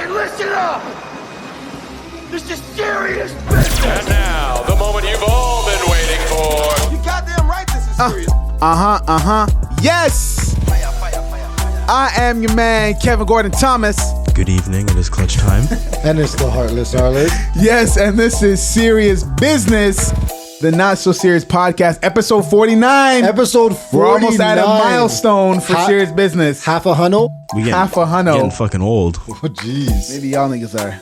Everybody listen up! This is serious business! And now, the moment you've all been waiting for. You goddamn right this is serious. Yes! I am your man, Kevin Gordon Thomas. Good evening, it is clutch time. And it's the heartless Arliss. Yes, and this is Serious Business, the Not So Serious Podcast, episode 49. Episode 49. We're almost at a milestone for Serious Business. Half a hunnel? Half a hundo. Getting fucking old. Oh, jeez. Maybe y'all niggas are.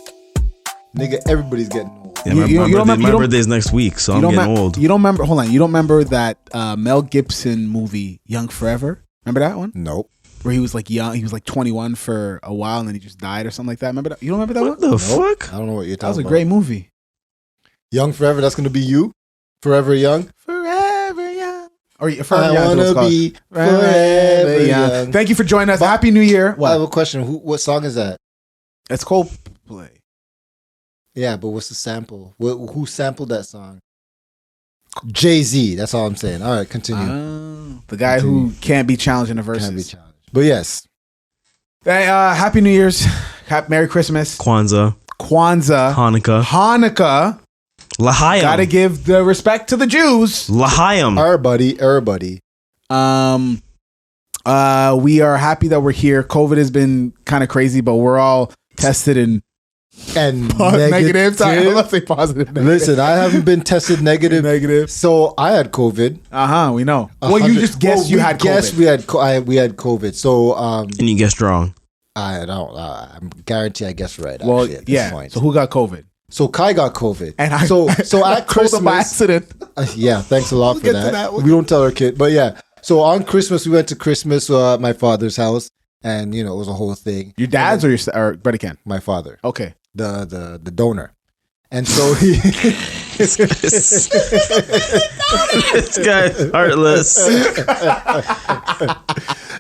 Nigga, everybody's getting old. Yeah, my birthday's next week, so I'm getting old. You don't remember, hold on, you don't remember that Mel Gibson movie, Young Forever? Remember that one? Nope. Where he was like young, he was like 21 for a while and then he just died or something like that. Remember that? You don't remember that What one? the fuck? I don't know what you're That was talking a about. great movie. Young Forever, that's going to be you? Forever Young? Forever young. Or Forever I Young. want to be forever young. Thank you for joining us. Happy New Year. I have a question. What song is that? It's Coldplay. Yeah, but what's the sample? Who sampled that song? Jay-Z. That's all I'm saying. All right, continue. The guy who can't be challenged in the verses. Can't be challenged. But yes. Hey, Happy New Year's. Merry Christmas. Kwanzaa. Hanukkah. L'chaim. Gotta give the respect to the Jews. L'chaim. Everybody. We are happy that we're here. COVID has been kind of crazy, but we're all tested and negative. Sorry, I love say positive. Negative. Listen, I haven't been tested negative. So I had COVID. We know. Well, you just guessed you had COVID. Yes, we had COVID. So and you guessed wrong. I don't. I'm guarantee I guessed right. Well, actually, at this yeah. point. So who got COVID? So Kai got COVID. And I so at Christmas by accident. Yeah, thanks a lot for that. We don't tell our kid, but yeah. So on Christmas we went to Christmas at my father's house, and it was a whole thing. Your dad's or Brother Ken? My father. Okay. The donor. And so he This guy's heartless.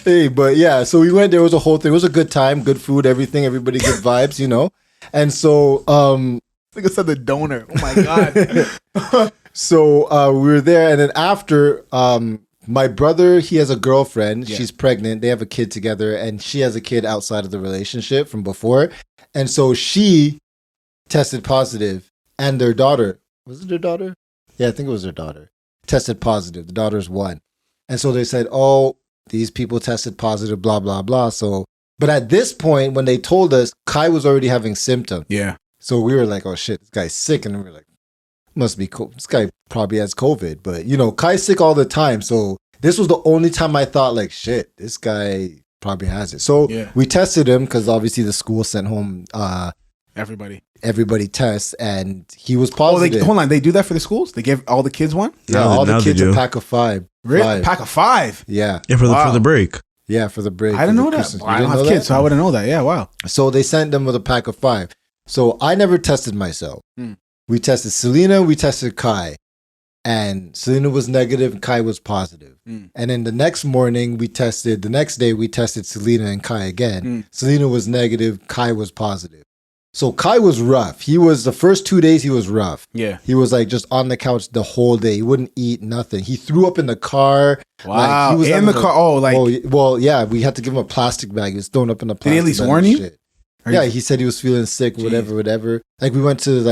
Hey, but yeah, so we went, there was a whole thing. It was a good time, good food, everything, everybody good vibes, And so I think I said the donor. Oh my God. So we were there, and then after my brother, he has a girlfriend. Yeah. She's pregnant. They have a kid together, and she has a kid outside of the relationship from before. And so she tested positive, and their daughter, was it their daughter? Yeah, I think it was their daughter, tested positive. The daughter's 1. And so they said, oh, these people tested positive, blah, blah, blah. So, but at this point, when they told us, Kai was already having symptoms. Yeah. So we were like, oh shit, this guy's sick. And we were like, must be cool. This guy probably has COVID. But, Kai's sick all the time. So this was the only time I thought, like, shit, this guy probably has it. So we tested him because obviously the school sent home everybody tests, and he was positive. Hold on, they do that for the schools? They give all the kids one? Yeah, all the kids a pack of 5. Really? Pack of 5? Yeah. Yeah, for the break. Yeah, for the break. I didn't know that. I don't have kids, so I wouldn't know that. Yeah, wow. So they sent them with a pack of 5. So I never tested myself. We tested Selena, we tested Kai. And Selena was negative and Kai was positive. And then the next day we tested Selena and Kai again. Selena was negative, Kai was positive. So Kai was rough. The first 2 days he was rough. Yeah. He was like just on the couch the whole day. He wouldn't eat nothing. He threw up in the car. Wow. He was in the car. Well, yeah, we had to give him a plastic bag. He was thrown up in a plastic bag. Did he at least warn you? Yeah, he said he was feeling sick, whatever. Like we went to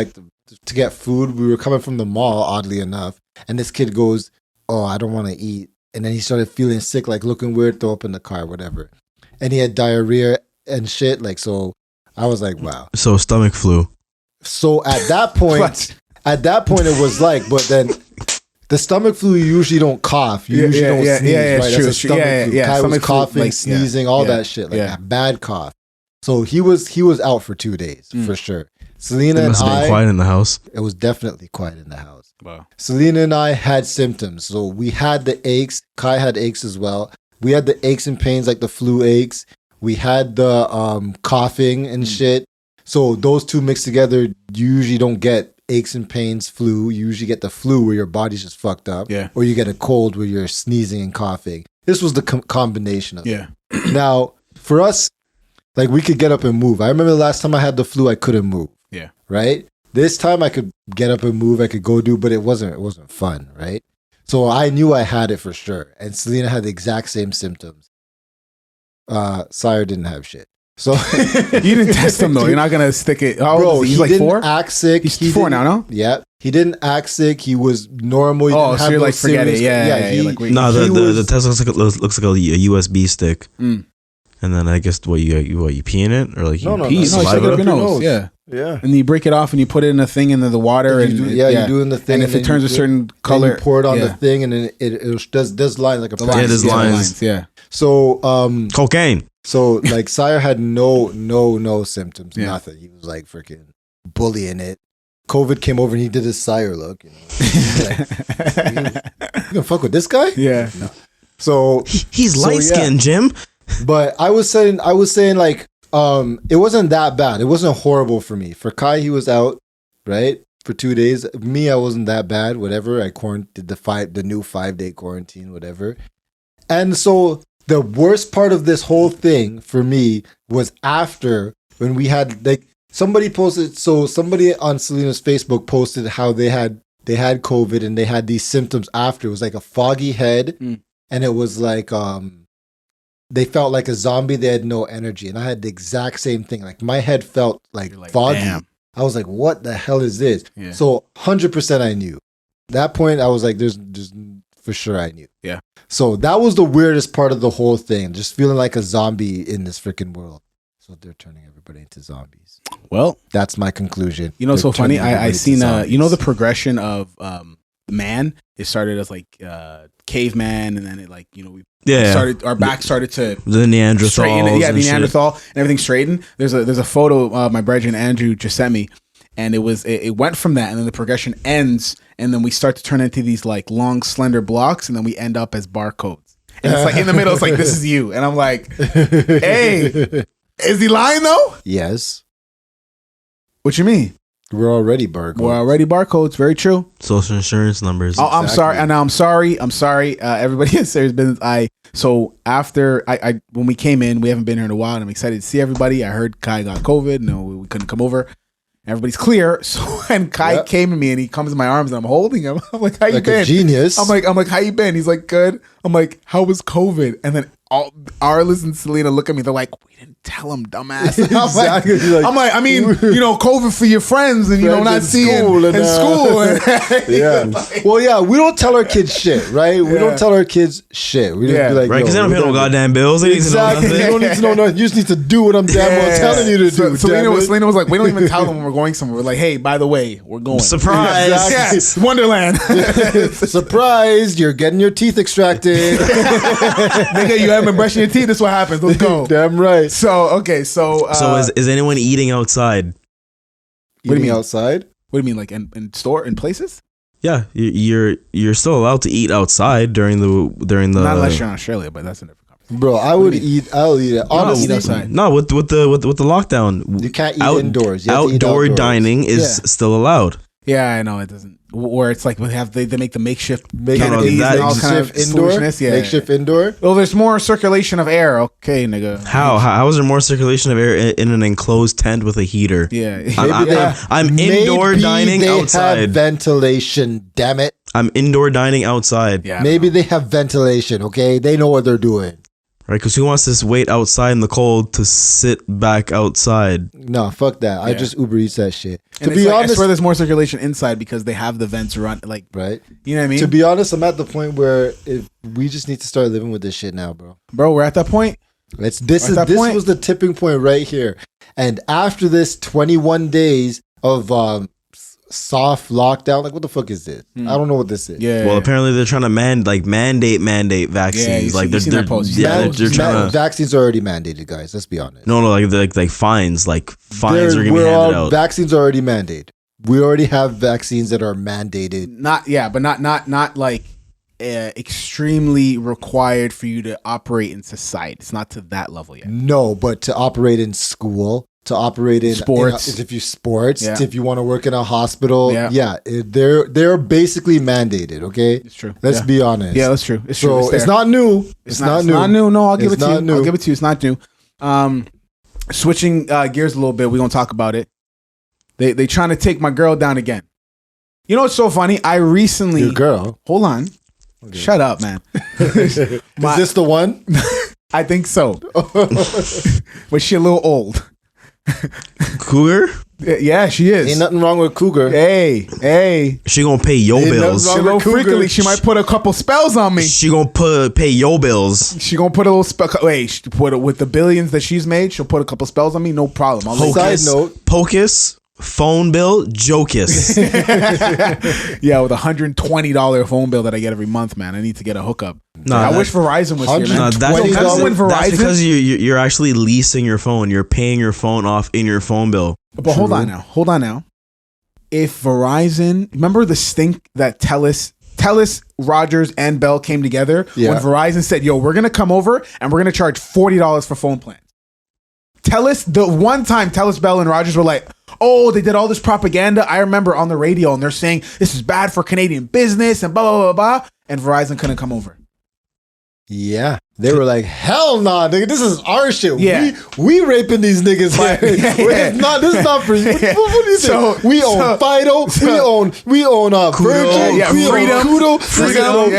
to get food. We were coming from the mall, oddly enough. And this kid goes, oh, I don't want to eat. And then he started feeling sick, like looking weird, throw up in the car, whatever. And he had diarrhea and shit. So I was like, wow. So stomach flu. So at that point, it was but then the stomach flu, you usually don't cough. You usually don't sneeze, right? True, That's a stomach flu. Kai was coughing, sneezing, all that shit, a bad cough. So he was out for 2 days, for sure. Selena and I... It must have been quiet in the house. It was definitely quiet in the house. Wow. Selena and I had symptoms. So we had the aches. Kai had aches as well. We had the aches and pains, like the flu aches. We had the coughing and shit. So those two mixed together, you usually don't get aches and pains, flu. You usually get the flu where your body's just fucked up. Yeah. Or you get a cold where you're sneezing and coughing. This was the combination of it. Yeah. Now, for us, we could get up and move. I remember the last time I had the flu, I couldn't move. Yeah. Right? This time I could get up and move, I could go do, but it wasn't fun, right? So I knew I had it for sure. And Selena had the exact same symptoms. Sire didn't have shit. So You didn't test him though. You're not gonna stick it. How old bro, is he? He's he like didn't 4. act sick. He's He 4 didn't- now, no? Yeah, he didn't act sick. He was normal. He Oh, didn't so have you're no like, forget it. serious- Yeah, he- you're like, wait. No, he the was- test looks like a USB stick. Mm. And then I guess you pee in it or like No, you no, Pee, no, no, it's you like stick it up up your your nose. nose. Yeah. Yeah. And you break it off and you put it in a thing into the water You and do- you're doing the thing, And if and it then turns you a do- certain And color, you pour it on yeah. the thing, and then it does lines like a The press. Yeah, it does yeah, the lines. Yeah. So cocaine. So like Sire had no symptoms, Yeah. nothing. He was like freaking bullying it. COVID came over and he did his Sire look. You know? He's like, you gonna fuck with this guy? Yeah. No. So, He's So, light skinned, Jim. but I was saying like it wasn't that bad. It wasn't horrible for me. For Kai, he was out right for 2 days. Me, I wasn't that bad. Whatever. I quarantined the new 5-day quarantine, whatever. And so the worst part of this whole thing for me was after when we had like somebody posted. So somebody on Selena's Facebook posted how they had COVID and they had these symptoms after. It was like a foggy head, and it was like they felt like a zombie. They had no energy, and I had the exact same thing. Like my head felt like, Like, foggy. damn. I was like, "What the hell is this?" Yeah. So 100% I knew. That point, I was like, "There's for sure I knew." Yeah. So that was the weirdest part of the whole thing. Just feeling like a zombie in this freaking world. So they're turning everybody into zombies. Well, That's my conclusion. you know, They're so funny. turning I everybody seen into you know the zombies. progression of man. It started as like caveman, and then it like we Yeah. started our back started to The Neanderthals. straighten. Yeah, and the shit. Neanderthal and everything straightened. There's a photo my brethren Andrew just sent me, and it went from that, and then the progression ends, and then we start to turn into these like long slender blocks, and then we end up as barcodes. And it's like in the middle, it's like this is you, and I'm like, hey, is he lying though? Yes. What you mean? We're already barcodes. We're already barcodes. Very true. Social insurance numbers. Oh, I'm Exactly. sorry. And I'm sorry. Everybody in Serious Business. So after I when we came in, we haven't been here in a while, and I'm excited to see everybody. I heard Kai got COVID. No, we couldn't come over. Everybody's clear. So when Kai Yep. came to me and he comes in my arms and I'm holding him, I'm like, how you Like been? a genius. I'm like, how you been? He's like, good. I'm like, how was COVID? And then Arliss and Selena look at me. They're like, we didn't tell him, dumbass. And Exactly. Like, I'm like, I mean, COVID for your friends and Friends not in seeing school and, in school. yeah. Well, yeah, we don't tell our kids shit, right? We Yeah. don't tell our kids shit. We just Yeah. be like, Right, because they yo, don't pay no we goddamn bills. They need to know Exactly. You nothing. don't need to know nothing. You just need to do what I'm damn well telling you to do. Selena damn it. was like, we don't even tell them when we're going somewhere. We're like, hey, by the way, we're going. Surprise. Exactly. Yes, Wonderland. Surprise, you're getting your teeth extracted. Nigga, you haven't been brushing your teeth. That's what happens. Let's go. Damn right. So, okay. So Is anyone eating outside? What do you Eating mean? outside? what do you mean? Like in store, in places? Yeah, you're still allowed to eat outside during the Not unless you're in Australia, but that's a different conversation. Bro, I'll eat it. Honestly, eat outside. No, with the lockdown, you can't eat indoors. You have to eat outdoor outdoors. dining is Yeah. still allowed. Yeah, I know it doesn't. Or it's like they make the makeshift Make No, no, canopies that and all kind of makeshift indoor. foolishness. Yeah. Makeshift indoor. Well, there's more circulation of air. Okay, nigga. How is there more circulation of air in an enclosed tent with a heater? Yeah. I'm indoor Maybe dining they have outside. ventilation. Damn it. I'm indoor dining outside. Yeah. Maybe they have ventilation. Okay, they know what they're doing. Right? Because who wants to wait outside in the cold to sit back outside? No, fuck that. I Yeah. just Uber Eats that shit. And To be I honest, swear there's more circulation inside because they have the vents run. Like, right? you know what I mean? To be honest, I'm at the point where if we just need to start living with this shit now, bro. Bro, we're at that point. This At that point- was the tipping point right here. And after this 21 days of soft lockdown, like what the fuck is this? I don't know what this is. Yeah. Well, apparently they're trying to mandate Yeah, vaccines. you like see- they're, you seen they're that post. You seen yeah, that they're post? trying to. Vaccines are already mandated, guys. Let's be honest. No, like fines. Like fines are gonna be We're handed out. Vaccines are already mandated. We already have vaccines that are mandated. but not like extremely required for you to operate in society. It's not to that level yet. No, but to operate in school, to operate in Sports. if you sports, Yeah. if you want to work in a hospital, Yeah. they're basically mandated. Okay, It's true. Let's Yeah. be honest. Yeah, that's true. It's true. So it's there. not new. It's not new. Not new. No, I'll give It's it to you. not new. I'll give it to you. It's not new. Switching gears a little bit, we're gonna talk about it. They trying to take my girl down again. You know what's so funny? I recently Your girl. hold on. Shut up, man. Is this the one? I think so. But she a little old. Cougar? Yeah, she is. Ain't nothing wrong with Cougar. Hey. She gonna pay your Ain't bills. nothing She a little Cougar. freakily. She might put a couple spells on me. She gonna pay your bills. She gonna put a little spell. Wait, she put with the billions that she's made, she'll put a couple spells on me. No problem. I'll let Side note. Pocus, phone bill, Jocus. yeah, with $120 phone bill that I get every month, man. I need to get a hookup. Nah, I wish Verizon was here, man. Nah, that's $120 because, when that's Verizon- because you're actually leasing your phone. You're paying your phone off in your phone bill. But hold on now. If Verizon, remember the stink that Telus, Rogers, and Bell came together when Verizon said, "Yo, we're gonna come over and we're gonna charge $40 for phone plans." The one time Telus, Bell, and Rogers were like, "Oh, they did all this propaganda." I remember on the radio, and they're saying this is bad for Canadian business and blah blah blah blah. And Verizon couldn't come over. Yeah. They were like, hell nah, nigga, this is our shit. Yeah. We raping these niggas here. This is not for you. What do you think? We own Fido. We own Virgin. We Freedom. own Kudo. Freedom. We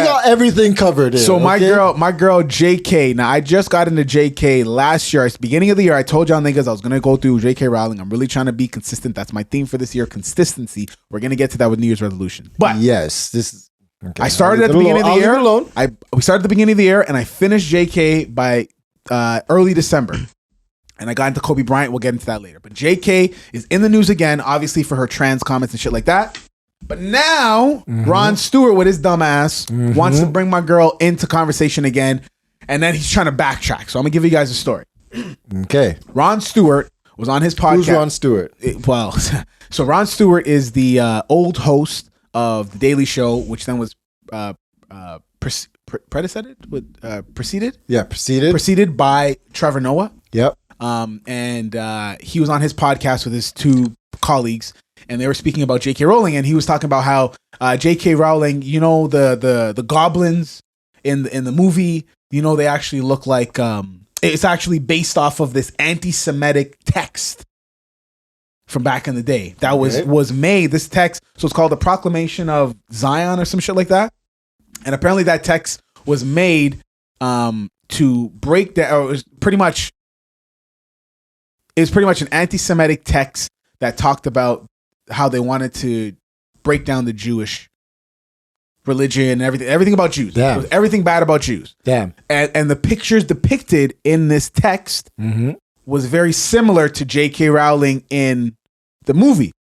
got everything covered here. So my girl JK. Now I just got into JK last year. It's the beginning of the year. I told y'all niggas I was gonna go through JK Rowling. I'm really trying to be consistent. That's my theme for this year. Consistency. We're gonna get to that with New Year's resolution. But yes, this is. Okay. I started at the beginning of the year. Alone. We started at the beginning of the year, and I finished JK by early December. And I got into Kobe Bryant. We'll get into that later. But JK is in the news again, obviously for her trans comments and shit like that. But now Ron Stewart, with his dumb ass, wants to bring my girl into conversation again, and then he's trying to backtrack. So I'm gonna give you guys a story. Okay. Ron Stewart was on his podcast. Who's Ron Stewart? So Ron Stewart is the old host of The Daily Show, which then was preceded? Yeah, preceded. Preceded by Trevor Noah. Yep. And he was on his podcast with his two colleagues, and they were speaking about J.K. Rowling, and he was talking about how J.K. Rowling, you know, the goblins in the movie, you know, they actually look like it's actually based off of this anti-Semitic text from back in the day that was made. This text, so it's called the Proclamation of Zion or some shit like that. And apparently that text was made to break down, or it was pretty much an anti-Semitic text that talked about how they wanted to break down the Jewish religion and everything about Jews. Damn. It was everything bad about Jews. Damn. And the pictures depicted in this text was very similar to J.K. Rowling in the movie.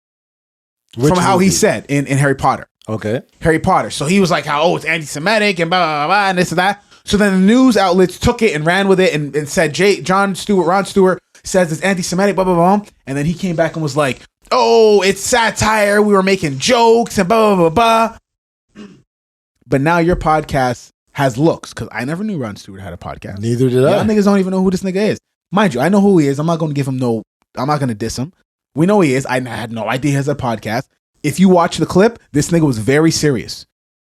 Which from how movie? he said in Harry Potter. Okay. Harry Potter. So he was like, it's anti-Semitic and blah, blah, blah, and this and that. So then the news outlets took it and ran with it and said, Ron Stewart says it's anti-Semitic, blah, blah, blah. And then he came back and was like, it's satire. We were making jokes and blah, blah, blah, blah. But now your podcast has looks, because I never knew Ron Stewart had a podcast. Neither did I. Y'all niggas don't even know who this nigga is. Mind you, I know who he is. I'm not going to give him I'm not going to diss him. We know he is. I had no idea he has a podcast. If you watch the clip, this nigga was very serious.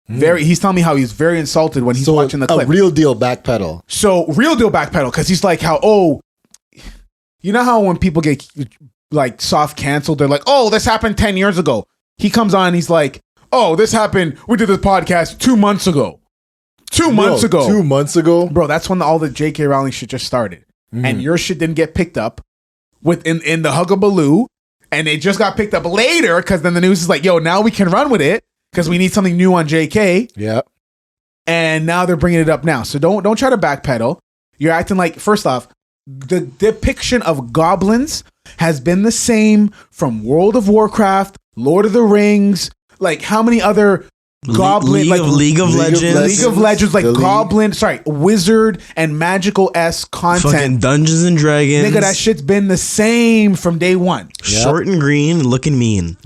He's telling me how he's very insulted when he's watching the clip. A real deal backpedal. So real deal backpedal, because he's like you know how when people get like soft canceled, they're like, this happened 10 years ago. He comes on, he's like, this happened. We did this podcast 2 months ago. 2 months ago. 2 months ago? Bro, that's when all the J.K. Rowling shit just started. And your shit didn't get picked up in the Hugabaloo. And it just got picked up later because then the news is like, now we can run with it because we need something new on JK. Yeah. And now they're bringing it up now. So don't try to backpedal. You're acting like, first off, the depiction of goblins has been the same from World of Warcraft, Lord of the Rings, like how many other goblin, League of Legends, like goblin, wizard and magical-esque content. Fucking Dungeons and Dragons. Nigga, that shit's been the same from day one. Short and green, looking mean.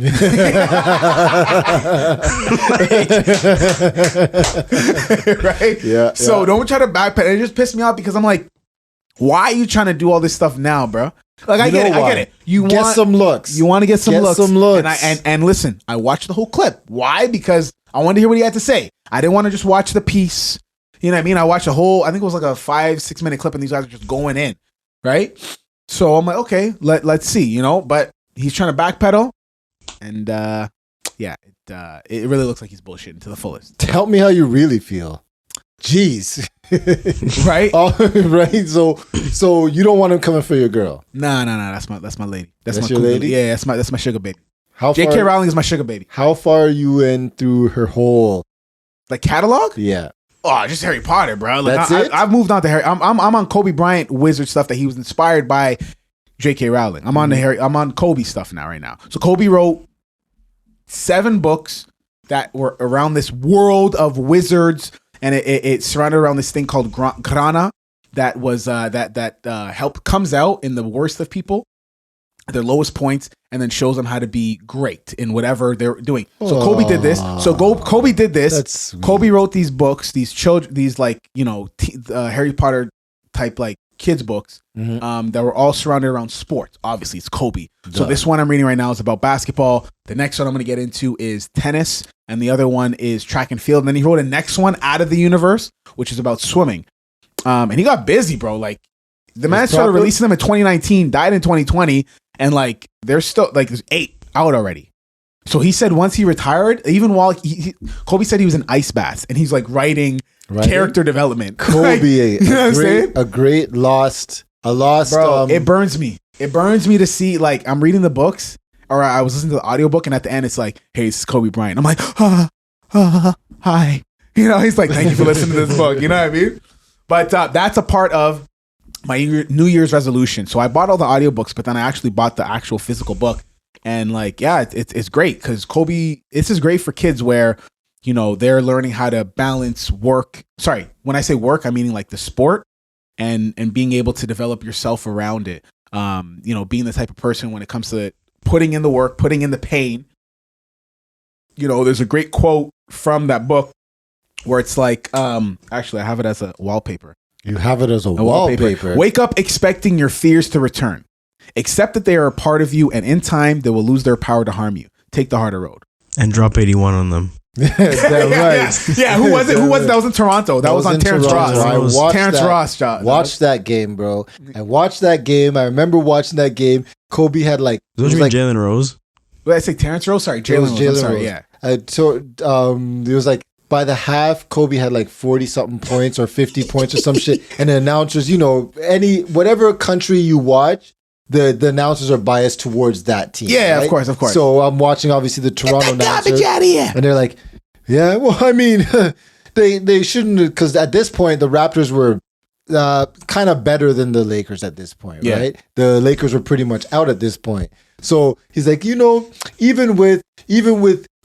Right? Yeah. So don't try to backpedal. It just pissed me off because I'm like, why are you trying to do all this stuff now, bro? Like, I get it. You get want some looks. You want to get some looks. And And listen, I watched the whole clip. Why? Because I wanted to hear what he had to say. I didn't want to just watch the piece. You know what I mean? I watched the whole, I think it was like a 5-6 minute clip and these guys are just going in. Right? So I'm like, okay, let's see, but he's trying to backpedal. And it really looks like he's bullshitting to the fullest. Tell me how you really feel. Jeez. right? Right. So you don't want him coming for your girl. No. That's my lady. That's my your cougar. lady? Yeah, that's my sugar baby. How J.K. far? Rowling is my sugar baby. How far are you in through her whole? Like catalog? Yeah. Oh, just Harry Potter, bro. Like, That's it? I've moved on to Harry. I'm on Kobe Bryant wizard stuff that he was inspired by J.K. Rowling. I'm on I'm on Kobe stuff right now. So Kobe wrote 7 books that were around this world of wizards, and it surrounded around this thing called Grana that was help comes out in the worst of people, their lowest points, and then shows them how to be great in whatever they're doing. So Kobe did this. Kobe did this. That's sweet. Kobe wrote these books, these children, these like Harry Potter type like kids books that were all surrounded around sports. Obviously, it's Kobe. So this one I'm reading right now is about basketball. The next one I'm going to get into is tennis, and the other one is track and field. And then he wrote a next one, Out of the Universe, which is about swimming. And he got busy, bro. Like the man started releasing them in 2019, died in 2020, and like there's still like there's 8 out already. So he said once he retired, even while Kobe said he was in ice baths, and he's like writing character development. Kobe, a great lost. Bro, it burns me. It burns me to see, like, I'm reading the books, or I was listening to the audiobook, and at the end it's like, hey, this is Kobe Bryant. I'm like, hi. You know, he's like, thank you for listening to this book. You know what I mean? But that's a part of my New Year's resolution. So I bought all the audiobooks, but then I actually bought the actual physical book. And like, yeah, it's great because Kobe, this is great for kids where, you know, they're learning how to balance work. Sorry, when I say work, I'm meaning like the sport and being able to develop yourself around it. You know, being the type of person when it comes to putting in the work, putting in the pain. You know, there's a great quote from that book where it's like, actually, I have it as a wallpaper. You have it as a wallpaper. Wake up expecting your fears to return. Accept that they are a part of you, and in time, they will lose their power to harm you. Take the harder road. And drop 81 on them. That's right. Yeah, who was it? That was in Toronto. That was on Terrence Ross. I watched Terrence Ross. Watched that game, bro. I watched that game. I remember watching that game. Kobe had like... Those were like Jalen Rose? Did I say Terrence Rose? Sorry, Jalen Rose. Sorry, yeah. It was like by the half, Kobe had like 40-something points or 50 points or some shit. And the announcers, you know, whatever country you watch, the announcers are biased towards that team. Yeah, right? of course. So I'm watching obviously the Toronto announcers, out of here. and they're like, "Yeah, well, I mean, they shouldn't," because at this point the Raptors were kind of better than the Lakers at this point, right? The Lakers were pretty much out at this point. So he's like, you know, even with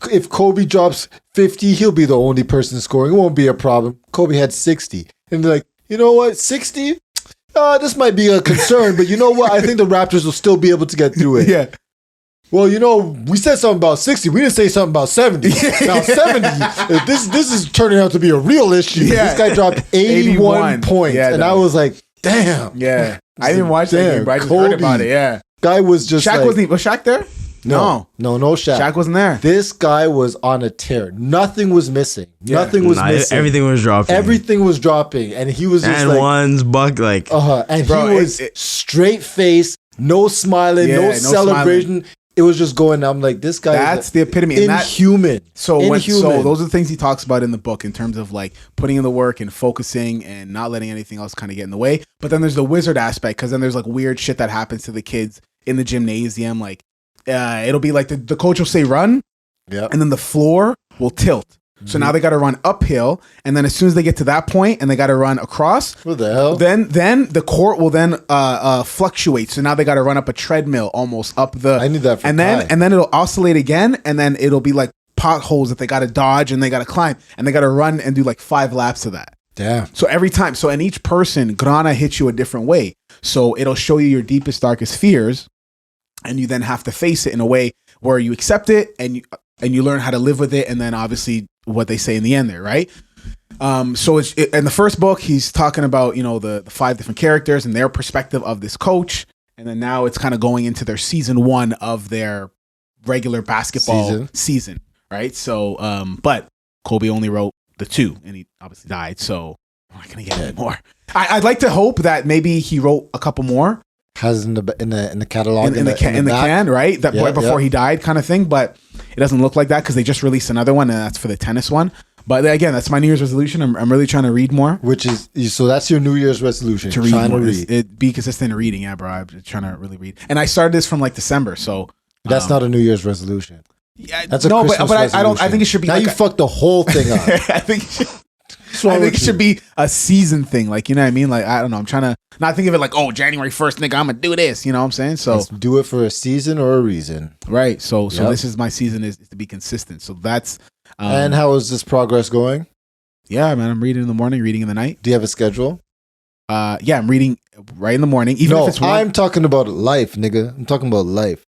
if Kobe drops 50, he'll be the only person scoring. It won't be a problem. Kobe had 60, and they're like, you know what, 60. This might be a concern, but you know what? I think the Raptors will still be able to get through it. Yeah. Well, you know, we said something about 60. We didn't say something about 70. Now 70, this is turning out to be a real issue. Yeah. This guy dropped 81 points. Yeah, and I was like, damn. Yeah. I didn't watch that game, but I just heard about it. Yeah. Guy was just Shaq was Shaq there? No Shaq. Shaq wasn't there. This guy was on a tear. Nothing was missing. Yeah. Nothing was missing. Everything was dropping. Everything was dropping. And he was just and like... one's buck, like... And bro, he was straight face, no smiling, no celebration. Smiling. It was just going, I'm like, this guy that's is the epitome. inhuman. So those are the things he talks about in the book in terms of like putting in the work and focusing and not letting anything else kind of get in the way. But then there's the wizard aspect, because then there's like weird shit that happens to the kids in the gymnasium. Like it'll be like the coach will say run, and then the floor will tilt. So now they got to run uphill, and then as soon as they get to that point and they got to run across, what the hell? Then the court will then fluctuate. So now they got to run up a treadmill almost up the. I need that. For and then it'll oscillate again, and then it'll be like potholes that they got to dodge and they got to climb, and they got to run and do like 5 laps of that. Damn. So every time, in each person, Grana hits you a different way. So it'll show you your deepest, darkest fears, and you then have to face it in a way where you accept it and you learn how to live with it, and then obviously what they say in the end there, right? So in the first book, he's talking about, you know, the 5 different characters and their perspective of this coach, and then now it's kind of going into their season 1 of their regular basketball season, right? So, but Kobe only wrote the 2, and he obviously died, so I'm not gonna get any more. I'd like to hope that maybe he wrote a couple more. Has in the catalog in the can, right? That before he died, kind of thing. But it doesn't look like that because they just released another one, and that's for the tennis one. But again, that's my New Year's resolution. I'm really trying to read more. Which is so that's your New Year's resolution. To read trying more. to read. It be consistent in reading, yeah, bro. I'm trying to really read. And I started this from like December, so That's not a New Year's resolution. yeah, That's a no, Christmas but I don't. I think it should be. Now like you fucked the whole thing up. I think it should be a season thing. Like, you know what I mean? Like, I don't know. I'm trying to not think of it like, oh, January 1st, nigga, I'm gonna do this. You know what I'm saying? So Let's do it for a season or a reason. right. So Yep. this is my season is to be consistent. So that's And how is this progress going? yeah, man. I'm reading in the morning, reading in the night. Do you have a schedule? Yeah, I'm reading right in the morning. Even No, if it's one, I'm talking about life, nigga. I'm talking about life.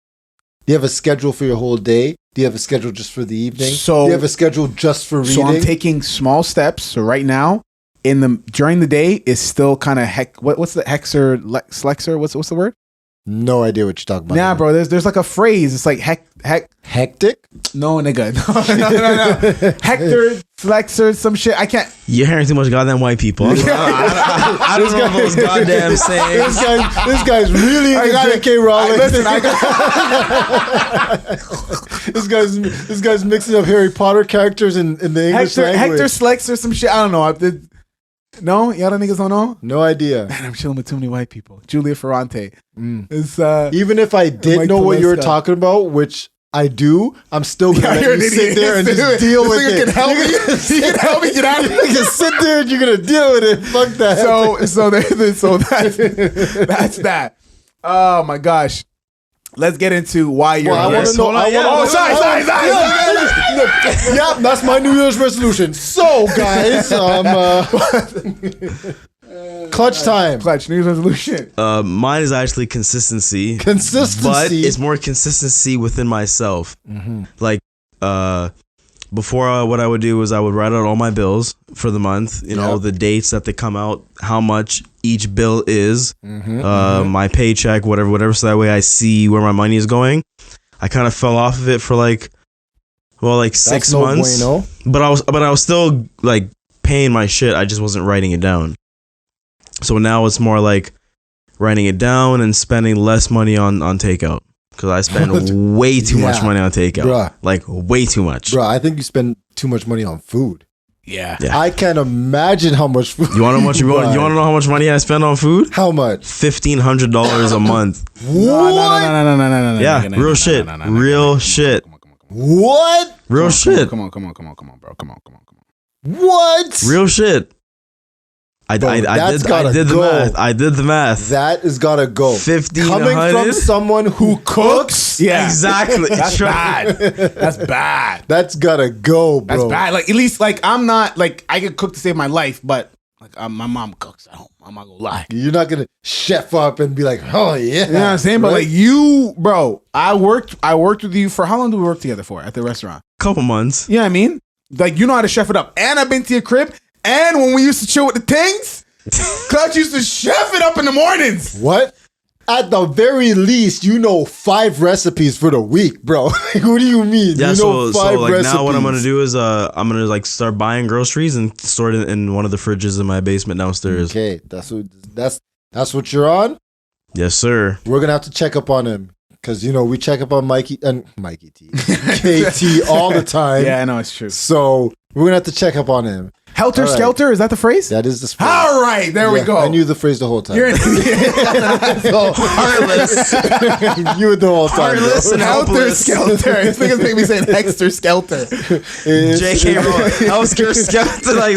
Do you have a schedule for your whole day? Do you have a schedule just for the evening? So- do you have a schedule just for reading? so I'm taking small steps. So right now, during the day is still kind of what's the slexer? What's the word? No idea what you're talking about. Nah, bro. There's like a phrase. It's like Hectic? No, nigga. No. Hector, flexor, some shit. I can't. You're hearing too much goddamn white people. I don't know those goddamn sayings. This guy's really into J.K. Rowling. Listen, This guy's mixing up Harry Potter characters in the English Hector language. Slexor, some shit. I don't know. No, y'all niggas don't know. No idea. Man, I'm chilling with too many white people. Julia Ferrante. It's Even if I did Mike know what you were Telesco. talking about, which I do, I'm still gonna you're let you an sit idiot. there and This just nigga- deal this with nigga it. can help me. He can help me get out of You can sit there and you're gonna deal with it. Fuck that. So that's that. Oh my gosh. Let's get into why you're Well, I want here. to know. sorry. Yeah, that's my New Year's resolution. So, guys, clutch time. Clutch, New Year's resolution. Mine is actually consistency. Consistency. But it's more consistency within myself. Like, before what I would do is I would write out all my bills for the month, you know, the dates that they come out, how much each bill is, my paycheck, whatever. So that way I see where my money is going. I kind of fell off of it for like 6 months. Bueno. But I was still like paying my shit. I just wasn't writing it down. So now it's more like writing it down and spending less money on takeout. Because I spend way too much money on takeout. Bruh. Like way too much. Bro, I think you spend too much money on food. Yeah. I can't imagine how much food. You want to know you want to know how much money I spend on food? How much? $1,500 a month. What? No. Yeah, real shit. Real shit. What? Real shit. Come on, bro. Come on. What? Real shit. I did the math. I did the math. That has gotta go. 1,500? Coming from someone who cooks. Yeah. Exactly. That's bad. That's bad. That's gotta go, bro. That's bad. Like, at least, like, I'm not, like, I could cook to save my life, but, like, my mom cooks at home. I'm not gonna lie. You're not gonna chef up and be like, oh yeah. You know what I'm saying? But, like, you, bro, I worked with you for, how long did we work together for at the restaurant? Couple months. You know what I mean? Like, you know how to chef it up. And I've been to your crib. And when we used to chill with the things, Clutch used to chef it up in the mornings. What? At the very least, you know 5 recipes for the week, bro. Like, what do you mean? Yeah, you know 5 like recipes. now what I'm gonna do is I'm gonna like start buying groceries and store it in one of the fridges in my basement downstairs. Okay, that's what you're on. Yes, sir. We're gonna have to check up on him because you know we check up on Mikey T, KT all the time. Yeah, I know, it's true. So we're gonna have to check up on him. Helter All right. Skelter, is that the phrase? That is the phrase. All right, there we Yeah, go. I knew the phrase the whole time. You're an idiot. Arliss. You knew it the whole time. bro. Arliss and Helter helpless. Skelter. This nigga's making me saying Hexter Skelter. J.K. Rowling. I was scared skeleton. Like,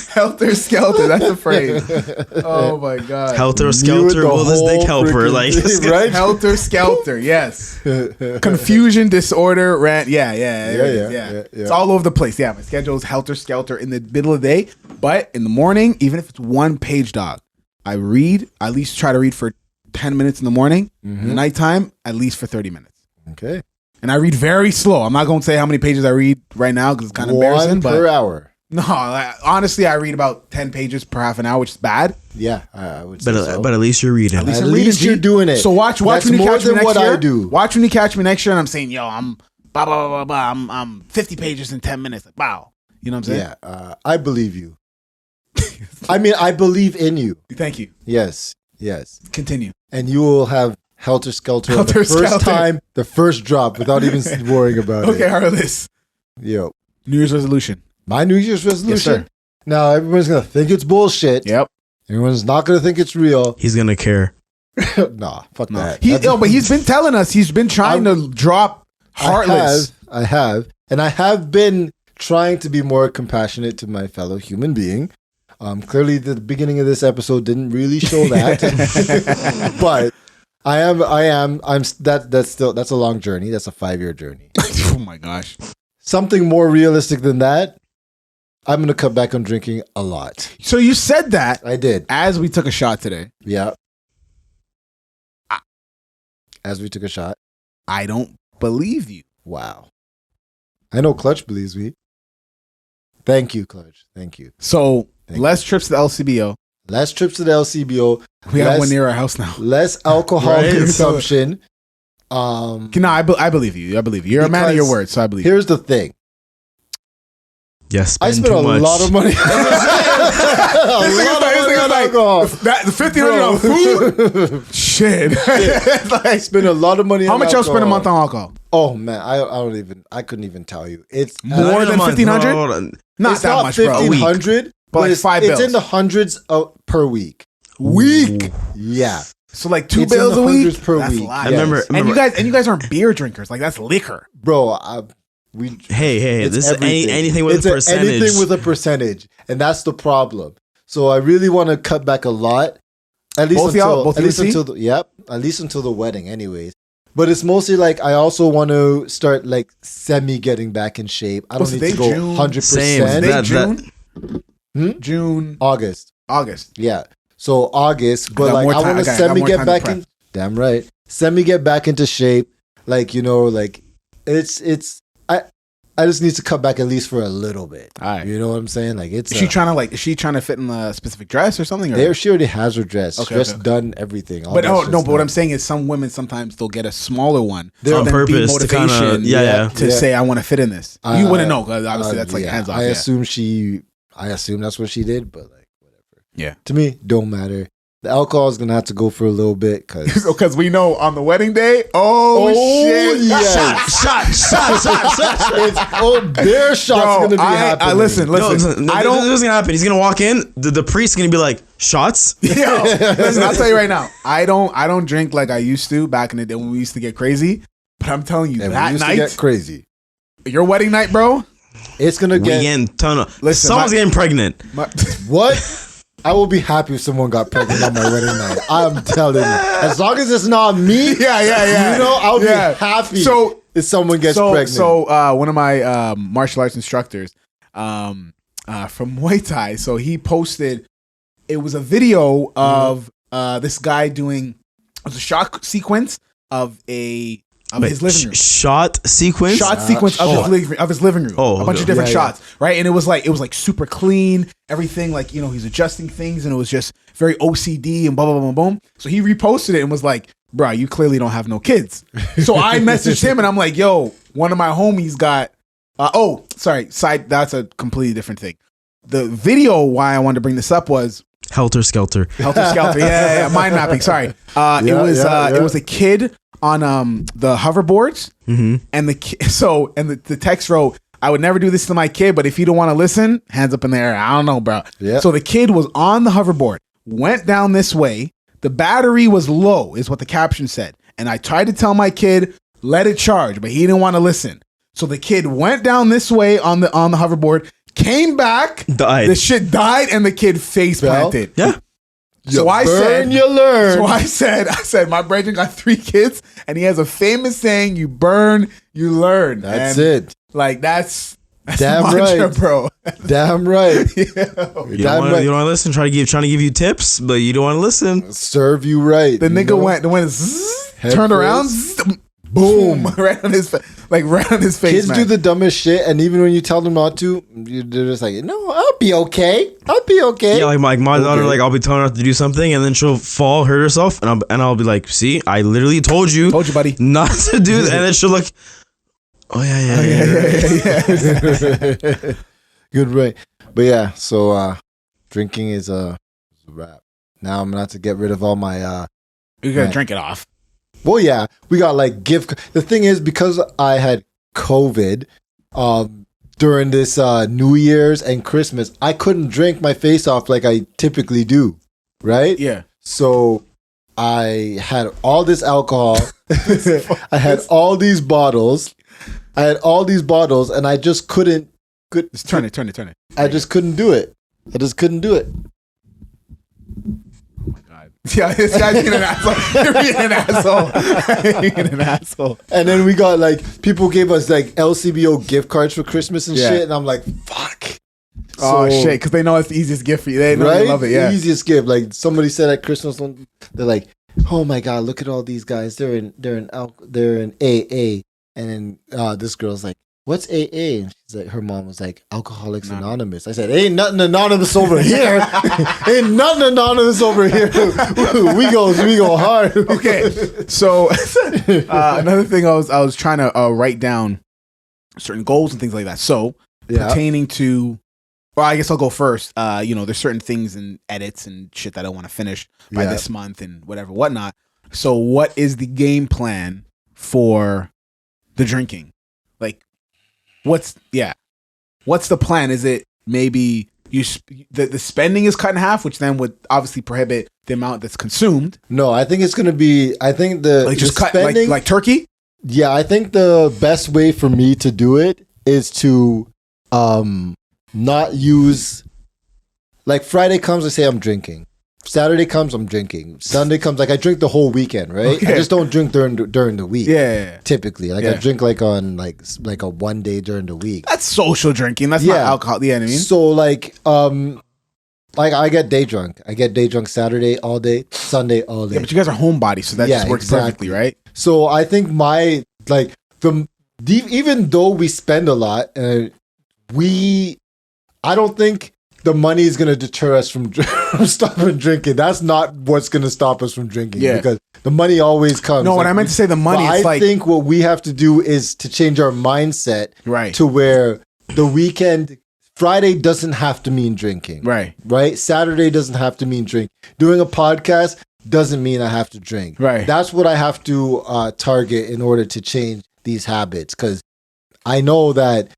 Helter Skelter, that's the phrase. Oh my god. Helter Knew it Skelter, the will this dick whole help her? freaking Like, thing, right? Helter Skelter, yes. Confusion, disorder, rant. Yeah. It's all over the place. Yeah, my schedule is Helter Skelter in the middle of the day, but in the morning, even if it's one page, dog, I read. I at least try to read for 10 minutes in the morning. In the nighttime, at least for 30 minutes. Okay. And I read very slow. I'm not going to say how many pages I read right now because it's kind of embarrassing. One per But hour. no, honestly, I read about 10 pages per half an hour, which is bad. Yeah, I would say but so. at least you're reading. At I'm least G. you're doing it. So watch That's when you more catch me than next what year. I do. Watch when you catch me next year, and I'm saying, yo, I'm blah blah blah blah blah. I'm 50 pages in 10 minutes. Like, wow, you know what I'm saying? Yeah, I believe you. I mean, I believe in you. Thank you. Yes. Continue. And you will have Helter Skelter Helter the first Skelter. time, the first drop, without even worrying about Okay, it. Arliss. Yo. New Year's resolution. My New Year's resolution? Yes, sir. Now, everyone's going to think it's bullshit. Yep. Everyone's not going to think it's real. He's gonna care. Nah, fuck that. But he's been telling us, he's been trying to drop Heartless. I have. And I have been trying to be more compassionate to my fellow human being. Clearly, the beginning of this episode didn't really show that. But that's a long journey. That's a 5-year journey. Oh my gosh. Something more realistic than that, I'm going to cut back on drinking a lot. So you said that. I did. As we took a shot today. Yeah. As we took a shot. I don't believe you. Wow. I know Clutch believes me. Thank you, Clutch. Thank you. So less trips to the LCBO. Less trips to the LCBO. We have one near our house now. Less alcohol consumption. I believe you. I believe you. You're a man of your word, so I believe you. Here's the thing. Yes, I spent a lot of money. On alcohol. The $1,500 on food? Shit. I spend a lot of money on alcohol. How much y'all spend a month on alcohol? Oh man, I couldn't even tell you. It's more than $1,500? Not it's that not much, bro. $1,500, but like it's, $5 it's in the hundreds per week. Week? Yeah. So like $2 It's in bills the a week? hundreds per That's week. a lot. I remember- And you guys aren't beer drinkers. Like that's liquor. Bro, Hey, it's this is everything. anything with It's a percentage. anything with a percentage, and that's the problem. So I really want to cut back a lot. At least Both until the wedding, anyways. But it's mostly like I also want to start like semi getting back in shape. I don't need to go 100%. June, August. Yeah. So August, but like I want to semi get back in. Damn right. Semi get back into shape. Like, you know, like it's I just need to cut back at least for a little bit. All right. You know what I'm saying? Like it's Is she trying to fit in a specific dress or something? She already has her dress. Okay. Done everything. But what I'm saying is some women sometimes they'll get a smaller one on purpose to kind of say I want to fit in this. You wouldn't know because obviously that's like hands off. I assume that's what she did, but like whatever. Yeah. To me, don't matter. The alcohol is gonna have to go for a little bit because we know on the wedding day. Oh shit! Yes. Shot. Their shot's gonna be happening. Listen. I don't. This is gonna happen. He's gonna walk in. The priest's gonna be like, shots. Yo, listen. I'll tell you right now. I don't drink like I used to back in the day when we used to get crazy. But I'm telling you, that night, get crazy. Your wedding night, bro. It's gonna get. Listen, someone's getting pregnant. What? I will be happy if someone got pregnant on my wedding night. I'm telling you. As long as it's not me, yeah. You know, I'll be happy if someone gets pregnant. So one of my martial arts instructors from Muay Thai, so he posted, it was a video of this guy doing, it was a shot sequence of his living room. Shot sequence of his living room. A bunch of different shots, right? And it was like super clean, everything. Like, you know, he's adjusting things, and it was just very OCD and blah blah blah blah. So he reposted it and was like, "Bro, you clearly don't have no kids." So I messaged him and I'm like, "Yo, one of my homies got." That's a completely different thing. The video why I wanted to bring this up was Helter Skelter. Yeah, mind mapping. Sorry, it was a kid on the hoverboards, and the text wrote, "I would never do this to my kid, but if you don't want to listen, hands up in the air." I don't know, bro. Yeah. So the kid was on the hoverboard, went down this way. The battery was low, is what the caption said, and I tried to tell my kid let it charge, but he didn't want to listen. So the kid went down this way on the hoverboard, came back, died. The shit died, and the kid face planted. Yeah. So I said, my brother got 3 kids, and he has a famous saying: "You burn, you learn." That's it. Like that's damn mantra, right, bro. Damn right. You don't want to listen. Trying to give you tips, but you don't want to listen. Serve you right. The nigga went zzz, turned around, zzz, boom, right on his face. Kids man. do the dumbest shit, and even when you tell them not to, they're just like, "No, I'll be okay. Yeah, like my daughter, like I'll be telling her to do something, and then she'll fall, hurt herself, and I'll be like, "See, I literally told you, buddy, not to do that." And then she'll look, "Oh yeah." Good, right? But yeah, so drinking is a wrap. Now I'm gonna have to get rid of all my. You gotta drink it off. Well, yeah, we got like gift. The thing is, because I had COVID, during this New Year's and Christmas, I couldn't drink my face off like I typically do, right? Yeah. So I had all this alcohol. I had all these bottles. And I just couldn't. Just turn it. I just couldn't do it. Oh my god. Yeah, this guy's being an asshole. You're being an asshole. You're being an asshole. And then we got like people gave us like LCBO gift cards for Christmas and shit, and I'm like, fuck. Oh shit, because they know it's the easiest gift for you. They know right? they love it. Yeah, the easiest gift. Like somebody said at Christmas, they're like, "Oh my god, look at all these guys. They're in AA." And then this girl's like, "What's AA?" And she's like, her mom was like, "Alcoholics Anonymous." I said, "Ain't nothing anonymous over here. Ain't nothing anonymous over here. we go hard." Okay, so another thing I was trying to write down certain goals and things like that. So pertaining to, well, I guess I'll go first. There's certain things and edits and shit that I want to finish by this month and whatnot. So what is the game plan for the drinking? Like, what's the plan? Is it maybe the spending is cut in half, which then would obviously prohibit the amount that's consumed? No, I think it's gonna be. I think the just the cut spending, like turkey. Yeah, I think the best way for me to do it is to not use, like, Friday comes, I say I'm drinking. Saturday comes, I'm drinking. Sunday comes, like, I drink the whole weekend, right? Okay. I just don't drink during the week. Yeah. Typically, like, Yeah. I drink like on like a one day during the week. That's social drinking. That's not alcohol. Yeah, you know what I mean? So like I get day drunk. I get day drunk Saturday all day, Sunday all day. Yeah, but you guys are homebodies, so that just works perfectly, right? So I think even though we spend a lot, I don't think the money is going to deter us from stopping drinking. That's not what's going to stop us from drinking. Yeah. Because the money always comes. No, when I meant to say the money, it's I think what we have to do is to change our mindset right to where the weekend, Friday doesn't have to mean drinking. Right. Saturday doesn't have to mean drink. Doing a podcast doesn't mean I have to drink. Right. That's what I have to target in order to change these habits. Because I know that,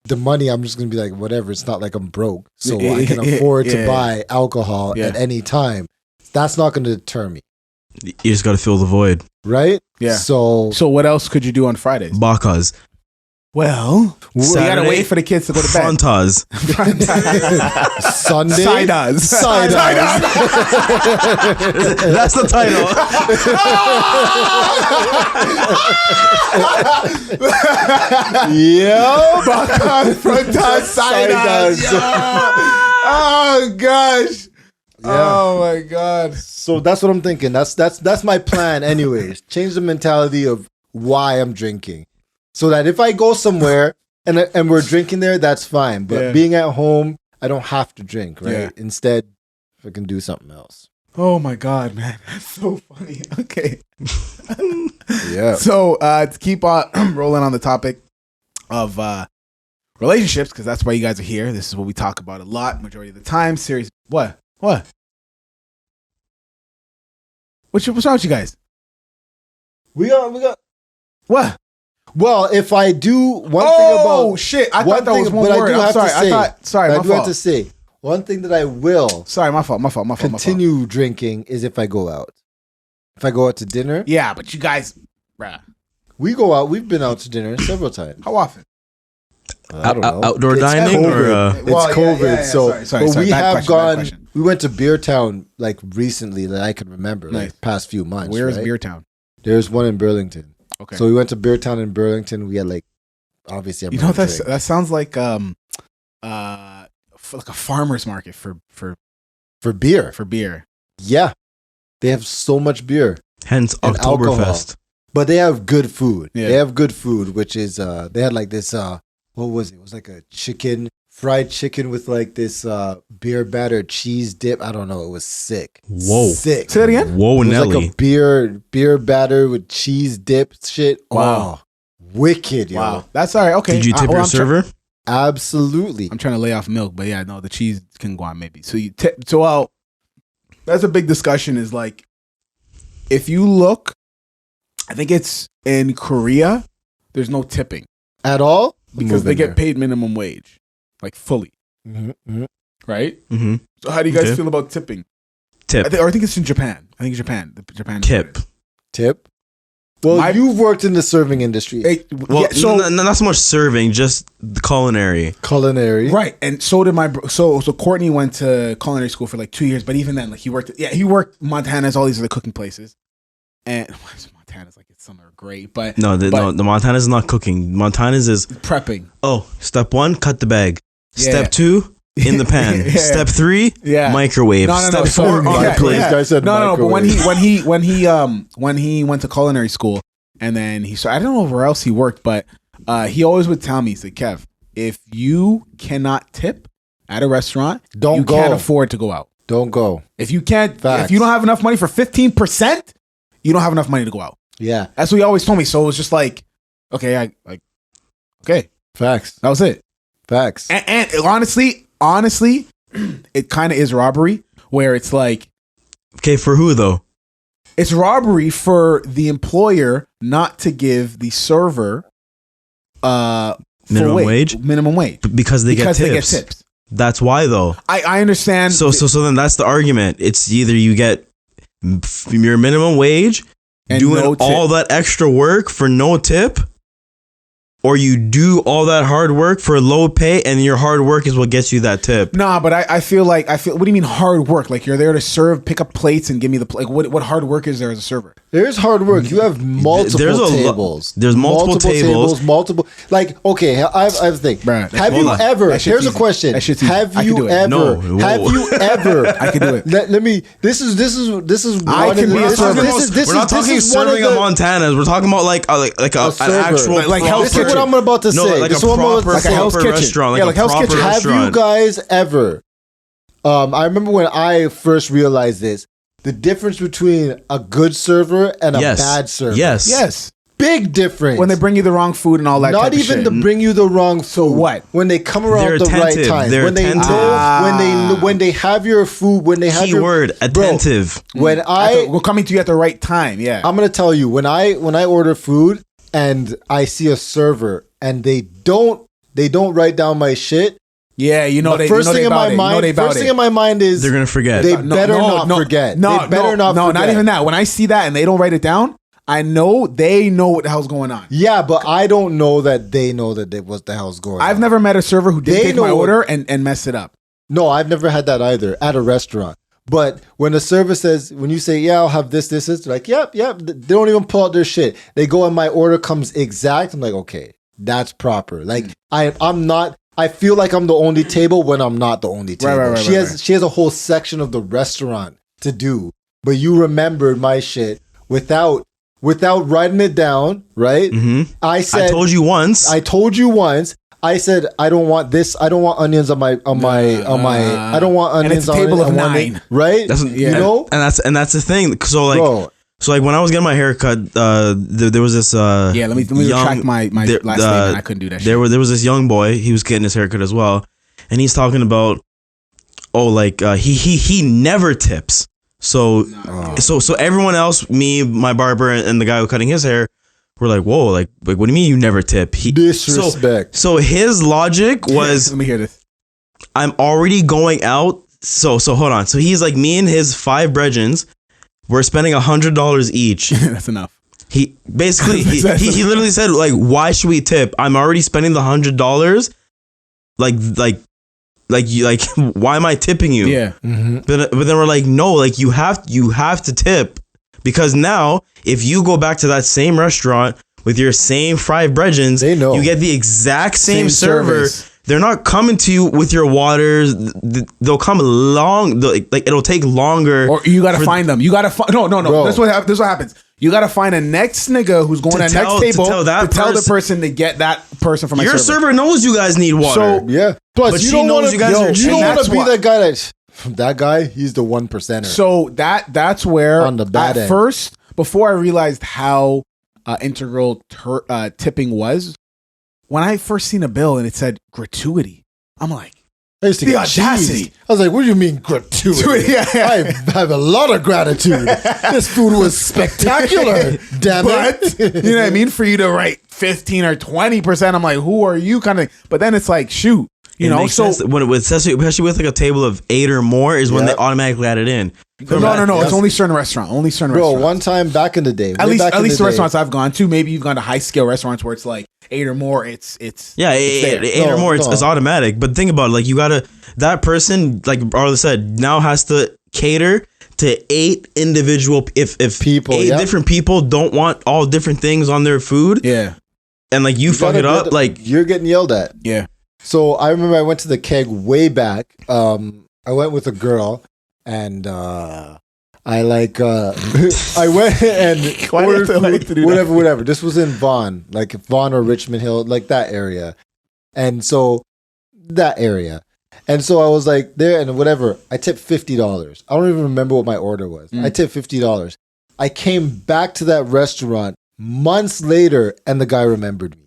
the money, I'm just going to be like, whatever. It's not like I'm broke. So I can afford to buy alcohol at any time. That's not going to deter me. You just got to fill the void. Right? Yeah. So what else could you do on Fridays? Bakkazz. Well, you got to wait for the kids to go to bed. Frontazz. Sunday. Sidazz. That's the title. Yeah. Bakkazz, Frontazz, Sidazz. Oh gosh. Yeah. Oh my god. So that's what I'm thinking. That's my plan anyways. Change the mentality of why I'm drinking. So that if I go somewhere and we're drinking there, that's fine. But being at home, I don't have to drink, right? Yeah. Instead, I can do something else. Oh my god, man. That's so funny. Okay. Yeah. So to keep on rolling on the topic of relationships, because that's why you guys are here. This is what we talk about a lot, majority of the time. Serious. What? What's wrong with you guys? We got What? Well, if I do one thing Oh about shit! I thought that was one but word. I do I'm have sorry. to say, Sorry, I my do have fault. to say one thing that I will Sorry, my fault. continue drinking is if I go out. If I go out to dinner, Yeah, but you guys, bruh. we go out. We've been out to dinner several times. How often? I don't know. Outdoor It's dining COVID. or It's Well, yeah, COVID, yeah, so sorry, but we bad have question, bad gone. question. We went to Beer Town like recently that I can remember, Nice. like past few months. Where is right? Beer Town? There's one in Burlington. Okay. So we went to Beer Town in Burlington. We had like obviously. You know that sounds like like a farmer's market for beer. beer. Yeah, they have so much beer. hence And alcohol. Oktoberfest. But they have good food. Yeah. They have good food, which is they had like this what was it? It was like a fried chicken with like this beer batter cheese dip. I don't know. It was sick. Whoa. Sick. Say that again. Whoa, It was Nelly. like a beer batter with cheese dip shit. Wow. Oh, wicked, yo. Wow, that's all right. Okay. Did you tip your server? Absolutely. I'm trying to lay off milk, but yeah, no, the cheese can go on maybe. So you tip. So that's a big discussion. Is like, if you look, I think it's in Korea. There's no tipping At all? because they get paid minimum wage, like fully. Right? Mm-hmm. So how do you guys feel about tipping? Tip. I think it's in Japan. I think Japan. Japan Tip. Well, you've worked in the serving industry. Not so much serving, just the culinary. Right. And so did so Courtney went to culinary school for like 2 years, but even then, like he worked Montana's, all these other cooking places. And Montana's like it's somewhere great, but the Montana's is not cooking. Montana's is prepping. Oh, step 1, cut the bag. Step 2, in the pan. Step 3, microwave. Step 4, on the plate. But when he went to culinary school and then I don't know where else he worked, but he always would tell me, he said, Kev, if you cannot tip at a restaurant, you can't afford to go out. Don't go. If you can't, if you don't have enough money for 15%, you don't have enough money to go out. Yeah. That's what he always told me. So it was just like, okay. Facts. That was it. Facts. And honestly, it kind of is robbery where it's like. Okay, for who though? It's robbery for the employer not to give the server minimum wage? Minimum wage. Because they get tips. That's why though. I understand. So then that's the argument. It's either you get your minimum wage and doing all that extra work for no tip, or you do all that hard work for low pay and your hard work is what gets you that tip. Nah, but I feel what do you mean hard work? Like you're there to serve, pick up plates and give me what hard work is there as a server? There's hard work. You have multiple tables. There's multiple tables. Like, okay, I have a thing. Bruh, have you ever, here's a question. Have you ever, I can do it. Let me, this is I can be a server. We're not talking serving at Montana's. We're talking about like an actual, like Hell's Kitchen. This is what I'm about to say. No, like a proper restaurant. Like a Hell's proper Kitchen. restaurant. Have you guys ever, I remember when I first realized this, the difference between a good server and a bad server. Yes. Big difference. When they bring you the wrong food and all that. Not even to bring you the wrong food. So what? When they come around at the right time. When they know, when they have your food, when they have keyword attentive. When we're coming to you at the right time. Yeah. I'm gonna tell you, when I order food and I see a server and they don't write down my shit. Yeah, first thing in my mind is they're gonna forget. They better not forget. Not even that. When I see that and they don't write it down, I know they know what the hell's going on. Yeah, but I don't know that they know what the hell's going on. I've never met a server who didn't take my order and mess it up. No, I've never had that either at a restaurant. But when the server says, when you say, yeah, I'll have this, they're like, yep. They don't even pull out their shit. They go and my order comes exact. I'm like, okay, that's proper. Like I'm not. I feel like I'm the only table when I'm not the only table. Right, she has a whole section of the restaurant to do, but you remembered my shit without writing it down, right? Mm-hmm. I told you once. I said I don't want this. I don't want onions on my. I don't want onions. And it's a table of 9, right? You know, and that's the thing. So like. Bro, so like when I was getting my hair cut, there was this let me retract my last statement. I couldn't do that shit. There was this young boy, he was getting his haircut as well, and he's talking about he never tips. So everyone else, me, my barber, and the guy who was cutting his hair, were like, whoa, like what do you mean you never tip? Disrespect. So his logic was let me hear this. I'm already going out. So hold on. So he's like, me and his 5 brethrens, we're spending $100 each. That's enough. He basically he literally said, like, why should we tip? I'm already spending the $100. Like why am I tipping you? Yeah. Mm-hmm. But then we're like, no, like you have to tip, because now if you go back to that same restaurant with your same 5 brethrens, they know you get the exact same server. Service. They're not coming to you with your waters. They'll come like it'll take longer. Or you gotta find them. You gotta find. No. Bro. This is what happens. You gotta find a next nigga who's going to the next table to tell the person to get that person from my server. Your server knows you guys need water. So yeah. Plus, but you she don't knows you guys are cheap. You don't want to be why. that guy that guy. He's the 1%er. So that's where on the bad end. First, before I realized how integral tipping was, when I first seen a bill and it said gratuity, I'm like, I used to The get audacity. cheese. I was like, what do you mean gratuity? Yeah. I have a lot of gratitude. This food was spectacular. Damn But it. you know what I mean? For you to write 15 or 20%, I'm like, who are you? Kind of. But then it's like, shoot, you It know. makes So sense when it was especially with like a table of 8 or more is when they automatically add it in. no. It's only certain restaurant. Only certain Bro, restaurants. one time back in the day. At least the restaurants I've gone to. Maybe you've gone to high scale restaurants where it's like 8 or more. It's Yeah, there. 8 or more, it's automatic. But think about it, like you gotta, that person, like Arliss said, now has to cater to 8 individual, if People, 8 different people don't want all different things on their food, Yeah. and like you fuck it up, like you're getting yelled at. Yeah. So I remember I went to the keg way back. I went with a girl and I like I went and Why do you have to, ordered like, to do food, that? whatever. This was in Vaughan, like Vaughan or Richmond Hill, like that area. And so that area. And so I was like there and whatever. I tipped $50. I don't even remember what my order was. I tipped $50. I came back to that restaurant months later and the guy remembered me.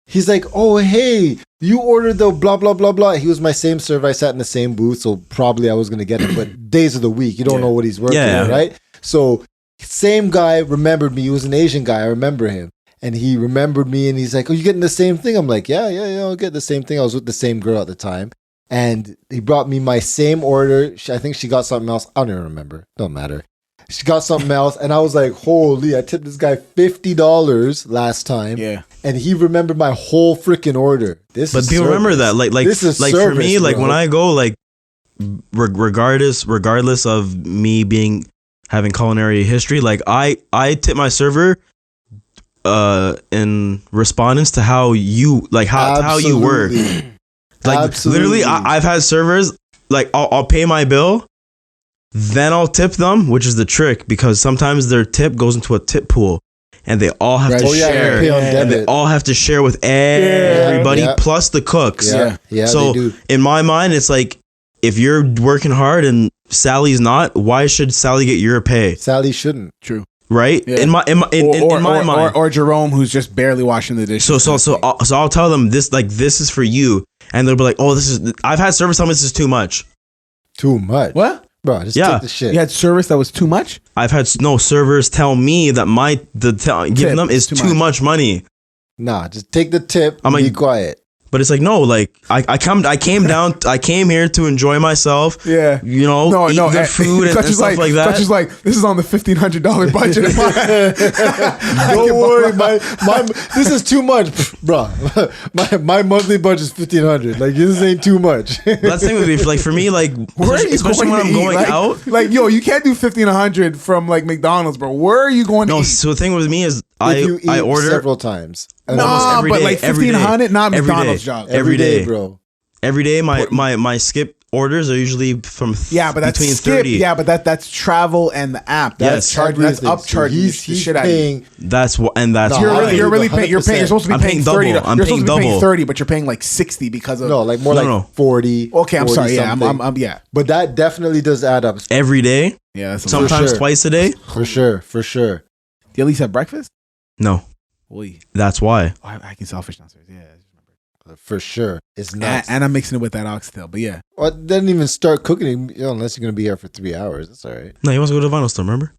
He's like, oh, hey, you ordered the blah, blah, blah, blah. He was my same server. I sat in the same booth, so probably I was going to get him. But days of the week, you don't know what he's working on, right? So same guy remembered me. He was an Asian guy. I remember him. And he remembered me, and he's like, oh, you getting the same thing? I'm like, yeah, I'll get the same thing. I was with the same girl at the time. And he brought me my same order. I think she got something else. I don't even remember. Don't matter. She got something else. And I was like, holy, I tipped this guy $50 last time. Yeah. And he remembered my whole freaking order. but people remember that, like this is like service, for me, like bro. when I go, like regardless of me having culinary history, like I tip my server in respondence to how you how you work. Like Absolutely. literally, I've had servers like I'll pay my bill, then I'll tip them, which is the trick because sometimes their tip goes into a tip pool. And they all have to share. pay on And they debit. all have to share with everybody plus the cooks. Yeah, so they do. in my mind, it's like if you're working hard and Sally's not, why should Sally get your pay? Sally shouldn't. True. Right? Yeah. In my mind. Or Jerome, who's just barely washing the dishes. So I'll tell them this is for you, and they'll be like, oh, I've had service tell me this is too much. Too much. What? Bro, just take the shit. You had service that was too much? I've had servers tell me that giving them is too much money. Nah, just take the tip and be quiet. But it's like, no, like I came here to enjoy myself. Yeah. You know, eat good food and stuff like that. Such as like, this is on the $1,500 budget. Don't worry, this is too much, bro. My monthly budget is $1,500. Like this ain't too much. That's the thing with me. Like for me, like especially when I'm going out, like yo, you can't do $1,500 from like McDonald's, bro. Where are you going to eat? So the thing with me is I order several times. Nah, every but day, like $1,500, not McDonald's job. Every day, bro. Every day, my skip orders are usually from but that's between skip. 30. Yeah, but that's travel and the app. That's charging. That's upcharging. He's the shit out of you. That's what, and that's No, why. You're really paying. You're supposed to be I'm paying paying 30. double. I'm You're paying supposed to be paying double. 30, but you're paying like 60 because of No, like more like 40. Okay, I'm 40 sorry. Yeah, something. I'm yeah. But that definitely does add up. Every day, Yeah, that's sometimes sure. twice a day. For sure. Do you at least have breakfast? No, Boy, that's why. I can selfish downstairs. Yeah. For sure. It's nuts. And I'm mixing it with that oxtail, but yeah. Well, it doesn't even start cooking unless you're going to be here for 3 hours. That's all right. No, he wants to go to the vinyl store. Remember?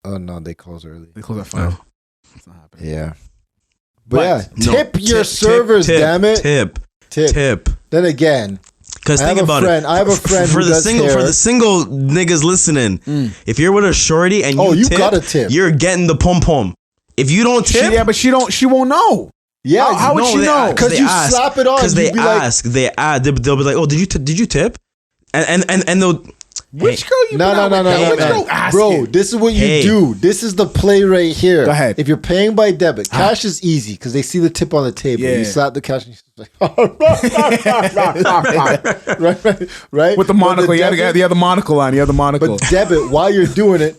Oh, no, they close early. They close at 5. Oh. It's not happening. Yeah. But yeah, No, tip your servers, damn it. Tip. Then again, Because think about it. I have a friend for who the does single hair. for the single niggas listening. If you're with a shorty and you got a tip. you're getting the pom pom. If you don't tip, But she won't know. Yeah, How would she know? Because you slap it on. Because they you'd be like, ask. They'll be like, "Oh, did you tip?" And they'll. Which Hey, girl you been out with? No, Which man. girl asking? Bro, this is what you do. This is the play right here. Go ahead. If you're paying by debit, cash is easy because they see the tip on the table. Yeah. You slap the cash and you're like, right? With the monocle. You had the monocle on. You had the monocle. But debit, while you're doing it,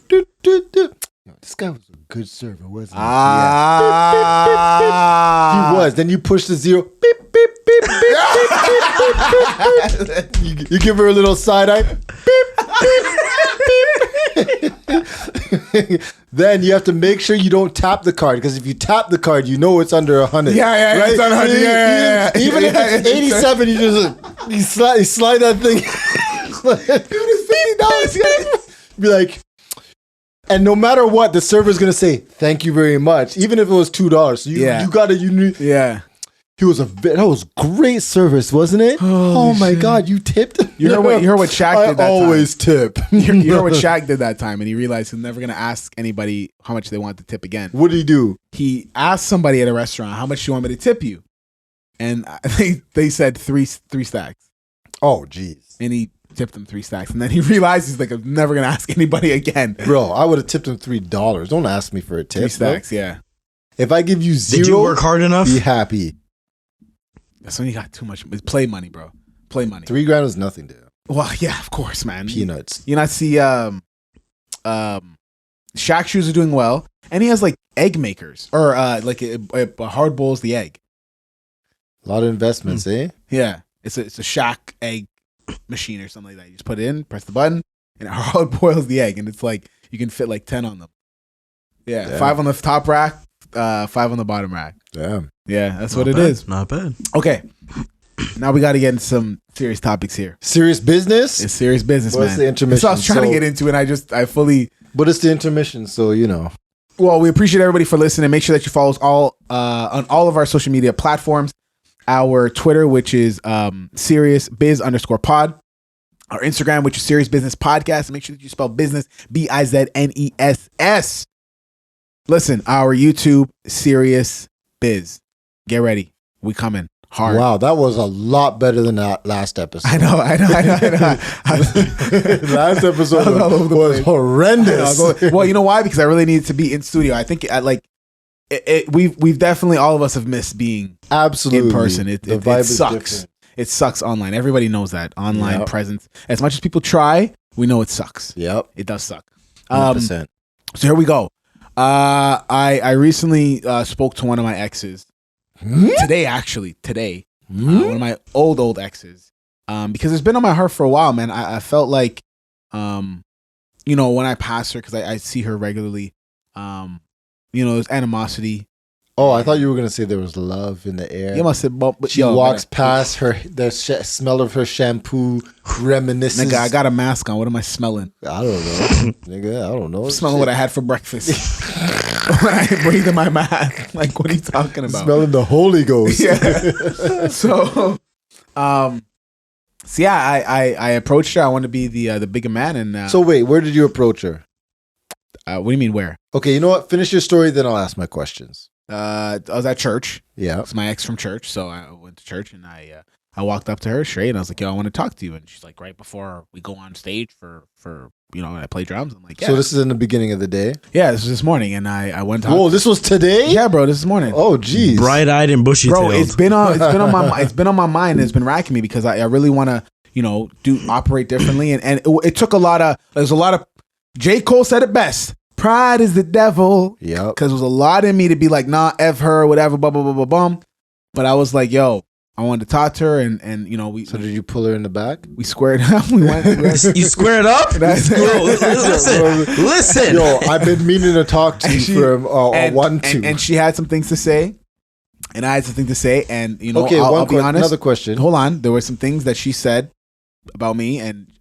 Yo, this guy was a good server, wasn't he? He was. Then you push the 0. Beep, beep, beep, beep, beep, beep, beep, beep. You give her a little side eye. Beep, beep, beep, beep. then you have to make sure you don't tap the card, because if you tap the card, you know it's under 100. Yeah, right? it's under 100. Yeah. Even if it's 87, you just slide that thing. $50. Be like, and no matter what, the server's gonna say thank you very much, even if it was $2. So you gotta Yeah. That was great service, wasn't it? Oh my God, you tipped him. You heard what Shaq did that I always tip. You heard what Shaq did that time, and he realized he's never gonna ask anybody how much they want to tip again. What did he do? He asked somebody at a restaurant, "How much do you want me to tip you?" And they said three stacks. Oh, jeez. And he tipped them 3 stacks, and then he realized he's like, "I'm never gonna ask anybody again." Bro, I would have tipped him $3. Don't ask me for a tip. 3 stacks, yeah. If I give you 0, did you work hard enough? Be happy. That's when you got too much. It's play money, bro. Play money. $3 is nothing, dude. Well, yeah, of course, man. Peanuts. You not see Shaq shoes are doing well, and he has like egg makers, or like a hard boils the egg. A lot of investments, eh? Yeah, it's a Shaq egg machine or something like that. You just put it in, press the button, and it hard boils the egg, and it's like you can fit like 10 on them. Yeah, 5 on the top rack, 5 on the bottom rack. Damn. Yeah, that's Not what bad. it is. Not bad. Okay, now we got to get into some serious topics here. Serious business? It's serious business, What's man. the intermission? So I was trying to get into it, and I fully. But it's the intermission, so you know. Well, we appreciate everybody for listening. Make sure that you follow us all on all of our social media platforms. Our Twitter, which is SeriousBiz_pod. Our Instagram, which is Serious Business Podcast. And make sure that you spell business BIZNESS. Listen, our YouTube, Serious Biz. Get ready. We coming hard. Wow, that was a lot better than that last episode. I know. Last episode was horrendous. Well, you know why? Because I really needed to be in studio. I think we've definitely, all of us have missed being absolutely in person. It is sucks. different. It sucks online. Everybody knows that online Yep. presence. As much as people try, we know it sucks. Yep. It does suck. 100%. So here we go. I recently spoke to one of my exes today. Actually, one of my old exes. Because it's been on my heart for a while, man. I felt like, when I pass her, because I see her regularly, there's animosity. Oh, I thought you were gonna say there was love in the air. You must have, but she walks past her, the smell of her shampoo reminisces. Nigga, I got a mask on. What am I smelling? I don't know, nigga. I don't know. I'm smelling what I had for breakfast when I breathe in my mouth. Like, what are you talking about? Smelling the Holy Ghost. Yeah. So I approached her. I wanted to be the bigger man, and so wait, where did you approach her? What do you mean where? Okay, you know what? Finish your story, then I'll ask my questions. I was at church. Yeah, it's my ex from church, so I went to church, and I walked up to her straight, and I was like, "Yo, I want to talk to you." And she's like, "Right before we go on stage for I play drums." I'm like, "Yeah." So this is in the beginning of the day. Yeah, this was this morning, and I went. Whoa, this was today? Yeah, bro, this is morning. Oh, geez, bright-eyed and bushy-tailed. Bro, it's been on my mind. And it's been racking me because I really want to operate differently, and it took a lot of. There's a lot of. J. Cole said it best. Pride is the devil. Yeah. Because there was a lot in me to be like, nah, F her, whatever, blah, blah, blah, blah, blah. But I was like, yo, I wanted to talk to her, and we. So did you pull her in the back? We squared up. You squared up? Listen. Yo, I've been meaning to talk to you for a 1-2. And she had some things to say, and I had some things to say, and okay, I'll be honest. Another question. Hold on. There were some things that she said about me, and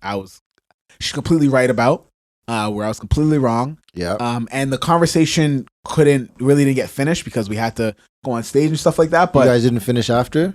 she's completely right about. Where I was completely wrong. Yeah. And the conversation didn't get finished because we had to go on stage and stuff like that. But you guys didn't finish after?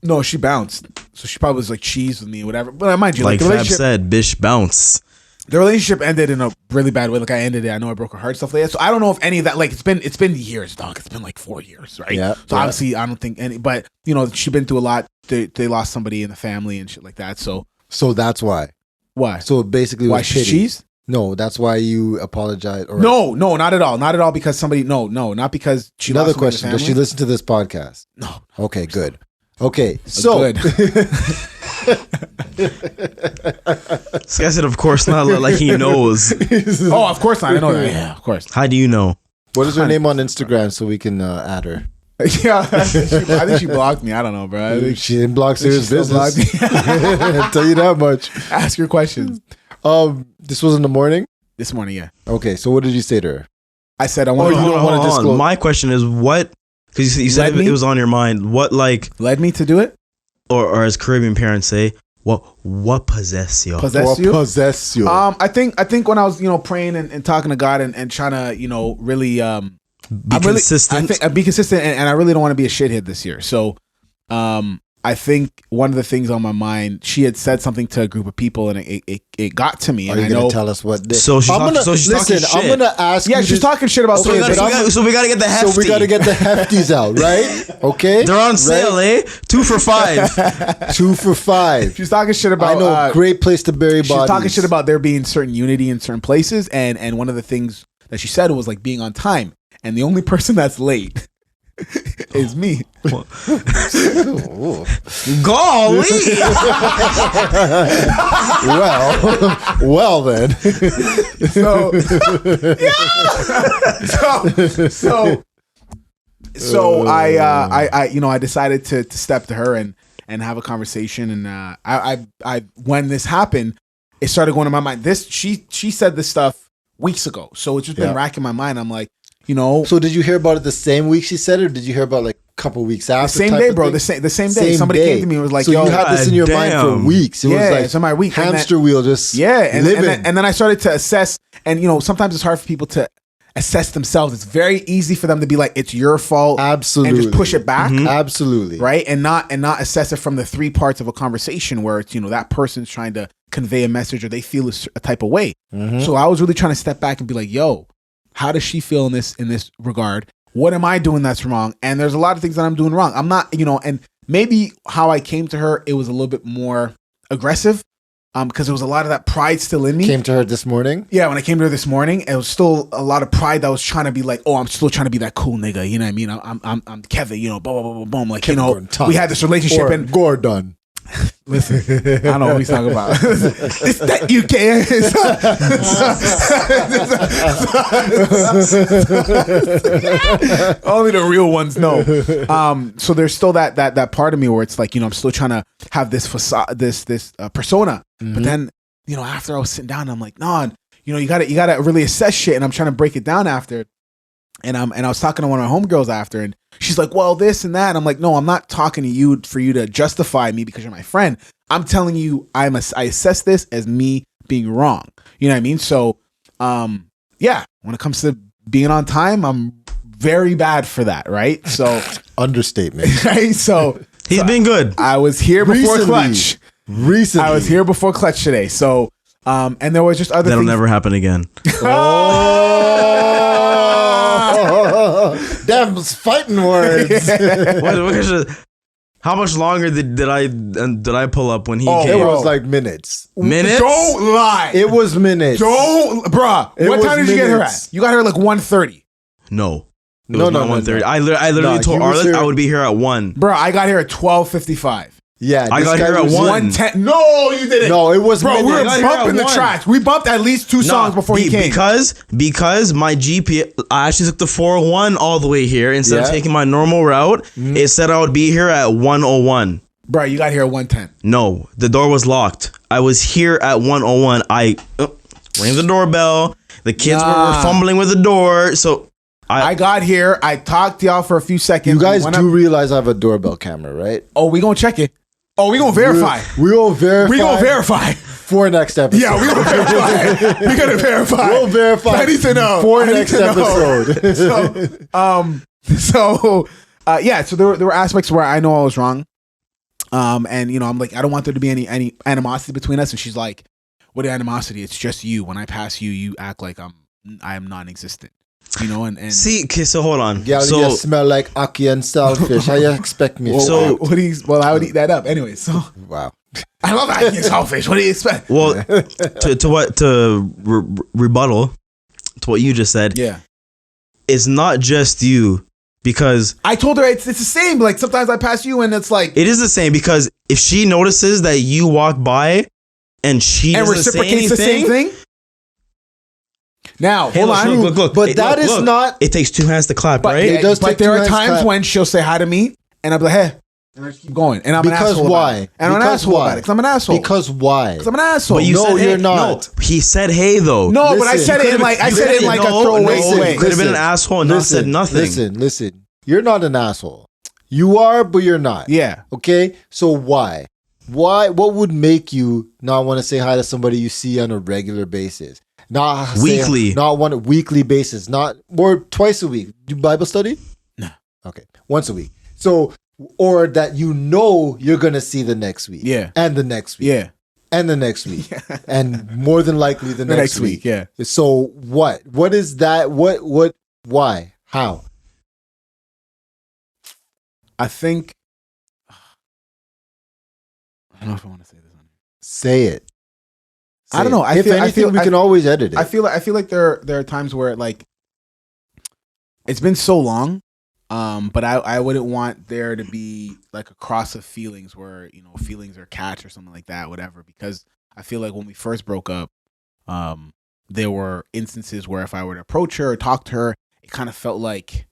No, she bounced. So she probably was like cheese with me or whatever. But mind you, like the Fab said, bish bounce. The relationship ended in a really bad way. Like I ended it. I know I broke her heart, stuff like that. So I don't know if any of that, like it's been years, dog. It's been like 4 years, right? Yeah. So obviously I don't think any, but she's been through a lot. They lost somebody in the family and shit like that. So that's why. Why? So basically, why she's cheese? No, that's why you apologize. Or no, not at all. Not at all because somebody. No, not because she. Another lost question: does she listen to this podcast? No. Okay, good. Okay, so good. This guy said, "Of course not," like he knows. Oh, of course not. I know that. Yeah, of course. How do you know? What is her name on Instagram so we can add her? Yeah, I think she blocked me. I don't know, bro. I think she didn't block Serious Business. I'll tell you that much. Ask your questions. This was in the morning? This morning, yeah. Okay, so what did you say to her? I said I Oh, want you don't want to disclose. My question is what? Because you said it was on your mind. What led me to do it? Or as Caribbean parents say, what possess you? Possess you? Possess you. I think when I was praying and talking to God and trying to really be consistent. I think I'd be consistent and I really don't want to be a shithead this year. So I think one of the things on my mind, she had said something to a group of people and it got to me. Are and you I going know. to tell us what? So she's talking shit. I'm going to ask you. Yeah, she's talking shit about. So we got to get the hefty. So we got to get the hefties out, right? Okay. They're on sale, eh? 2 for $5. 2 for $5. She's talking shit about. I know, great place to bury bodies. She's talking shit about there being certain unity in certain places, and one of the things that she said was like being on time, and the only person that's late is me. Golly. well then. So I decided to step to her and have a conversation, and I when this happened, it started going to my mind. She said this stuff weeks ago, so it's just been racking my mind. I'm like, So did you hear about it the same week she said it, or did you hear about like a couple weeks after? The same day, bro. The same day. Somebody came to me and was like, so yo, you had this in your mind for weeks. It was like it's in my week. Hamster wheel just and living. then I started to assess, and sometimes it's hard for people to assess themselves. It's very easy for them to be like, it's your fault. Absolutely. And just push it back. Mm-hmm. Absolutely. Right. And not assess it from the 3 parts of a conversation where it's, that person's trying to convey a message or they feel a type of way. Mm-hmm. So I was really trying to step back and be like, yo, how does she feel in this regard? What am I doing that's wrong? And there's a lot of things that I'm doing wrong. I'm not, and maybe how I came to her, it was a little bit more aggressive. Because there was a lot of that pride still in me. Came to her this morning? Yeah, when I came to her this morning, it was still a lot of pride that was trying to be like, oh, I'm still trying to be that cool nigga. You know what I mean? I'm Kevin, boom, boom, boom, boom. Like, Kevin we had this relationship. Or And Gordon. Listen, I don't know what he's talking about. It's that you can. Only the real ones know. So there's still that part of me where it's like, I'm still trying to have this facade, this persona. Mm-hmm. But then, after I was sitting down, I'm like, no, you gotta really assess shit. And I'm trying to break it down after. And I was talking to one of my homegirls after, and she's like, well, this and that. And I'm like, no, I'm not talking to you for you to justify me because you're my friend. I'm telling you, I assess this as me being wrong. You know what I mean? So, when it comes to being on time, I'm very bad for that, right? So understatement. Right? So he's been good. I was here before Clutch. Recently. I was here before Clutch today. So, and there was just other That'll things. never happen again. Damn, fighting words. How much longer did I pull up when he came? It was like minutes. Minutes? Don't lie. It was minutes. Bruh. What time did you get her at? You got her like 1:30. No. It was not 1:30. No. I literally told Arliss I would be here at 1. Bruh, I got here at 12:55. Yeah, I got here at 1:10. No, you didn't. No, it was. Bro, we were bumping the tracks. We bumped at least 2 songs before he came. Because my GPS, I actually took the 401 all the way here instead of taking my normal route. Mm-hmm. It said I would be here at 1:01. Bro, you got here at 1:10. No, the door was locked. I was here at 1:01. I rang the doorbell. The kids were fumbling with the door. So I got here. I talked to y'all for a few seconds. You guys do realize I have a doorbell camera, right? Oh, we gonna check it. Oh, we gonna verify. We gonna verify. For next episode. Yeah, we gonna verify. We gonna verify. We'll verify. I need to know. For next episode. So there were aspects where I know I was wrong. And I'm like, I don't want there to be any animosity between us. And she's like, what animosity? It's just you. When I pass you, you act like I am non-existent. And see, okay, so hold on. Yeah, so you smell like ackee and saltfish. How you expect me? I would eat that up anyway. So wow, I love ackee and saltfish. What do you expect? Well, to rebuttal to what you just said. Yeah, it's not just you because I told her it's the same. Like sometimes I pass you and it's like it is the same because if she notices that you walk by and she doesn't reciprocates say the same thing. Now, hold on. Look. But that is not. It takes 2 hands to clap, right? It does. But there are times when she'll say hi to me, and I'll be like, "Hey," And I just keep going. And I'm Because an asshole why? about it. And I'm an Because asshole why? about it. Because I'm an asshole. Because why? Because I'm an asshole. But you No, said, hey, you're not. No, he said, hey, though. No, but I Listen, said it in like a throwaway way. You could have been an asshole and not said nothing. Listen. You're not an asshole. You are, but you're not. Yeah. Okay? So why? What would make you not want to say hi to somebody you see on a regular basis? Not Weekly. Not one weekly basis. Not or twice a week. Do Bible study? No. Okay. Once a week. So or that you know you're gonna see the next week. Yeah. And the next week. Yeah. And the next week. And more than likely the next week. Yeah. So what? What is that? What why? How? I think. I don't know if I want to say this on here. Say it. I don't know. If anything, we can always edit it. I feel like there are times where like it's been so long, but I wouldn't want there to be like a cross of feelings where feelings are catch or something like that, whatever. Because I feel like when we first broke up, there were instances where if I were to approach her or talk to her, it kind of felt like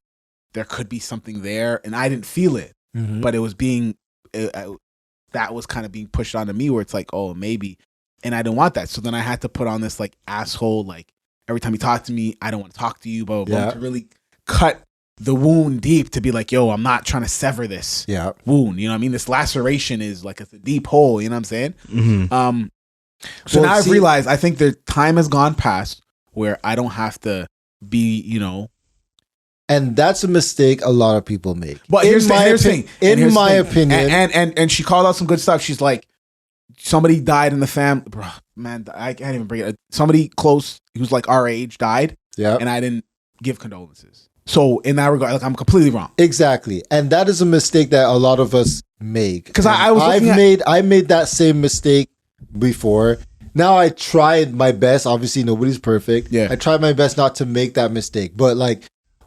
there could be something there, and I didn't feel it, but it was being that was kind of being pushed onto me where it's like, oh, maybe. And I didn't want that. So then I had to put on this like asshole, like every time you talk to me, I don't want to talk to you, blah, blah, blah, to really cut the wound deep to be like, yo, I'm not trying to sever this wound. You know what I mean? This laceration is like it's a deep hole. You know what I'm saying? Mm-hmm. So now I've realized I think the time has gone past where I don't have to be, And that's a mistake a lot of people make. But here's the thing. In my opinion. And she called out some good stuff. She's like, somebody died in the family. Bro, man, I can't even bring it. Somebody close who's like our age died. Yeah. And I didn't give condolences. So in that regard, like I'm completely wrong. Exactly. And that is a mistake that a lot of us make. Because I made that same mistake before. Now I tried my best. Obviously, nobody's perfect. Yeah. I tried my best not to make that mistake. But like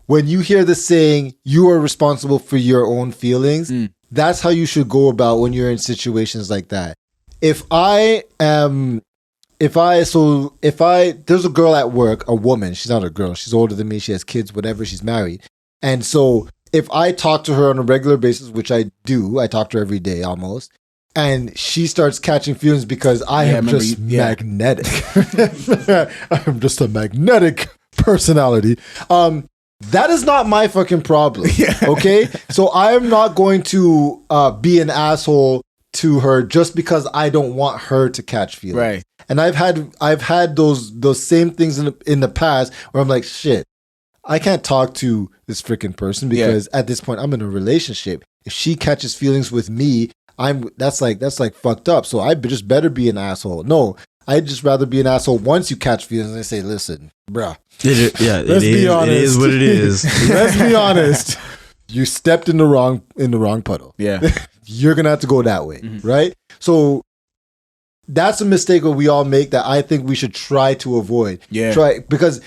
when you hear the saying, you are responsible for your own feelings, that's how you should go about when you're in situations like that. If there's a girl at work, a woman, she's not a girl, she's older than me, she has kids, whatever, she's married. And so if I talk to her on a regular basis, which I do, I talk to her every day almost, and she starts catching feelings because I am just magnetic. I'm just a magnetic personality. That is not my fucking problem. Okay? So I am not going to be an asshole to her just because I don't want her to catch feelings. Right. And I've had those same things in the past where I'm like, shit, I can't talk to this freaking person because at this point I'm in a relationship. If she catches feelings with me, that's like fucked up. So I just better be an asshole. No, I'd just rather be an asshole once you catch feelings and I say, listen, bruh. Let's be honest. It is what it is. Let's be honest. You stepped in the wrong puddle. Yeah. You're gonna have to go that way, right? So that's a mistake that we all make that I think we should try to avoid. Yeah. Because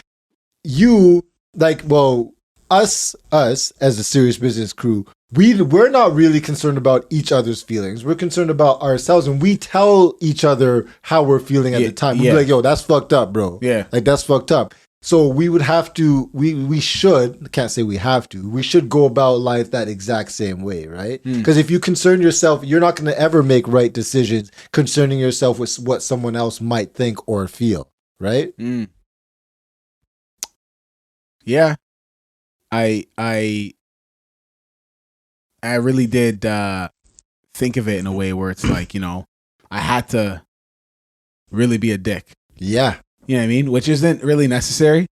us as a serious business crew, we're not really concerned about each other's feelings. We're concerned about ourselves, and we tell each other how we're feeling at the time. We'd be like, yo, that's fucked up, bro. Yeah. Like that's fucked up. So we would have to, we should, can't say we have to, we should go about life that exact same way, right? Because if you concern yourself, you're not going to ever make right decisions concerning yourself with what someone else might think or feel, right? Yeah. I really did think of it in a way where it's like, I had to really be a dick. Yeah. You know what I mean? Which isn't really necessary.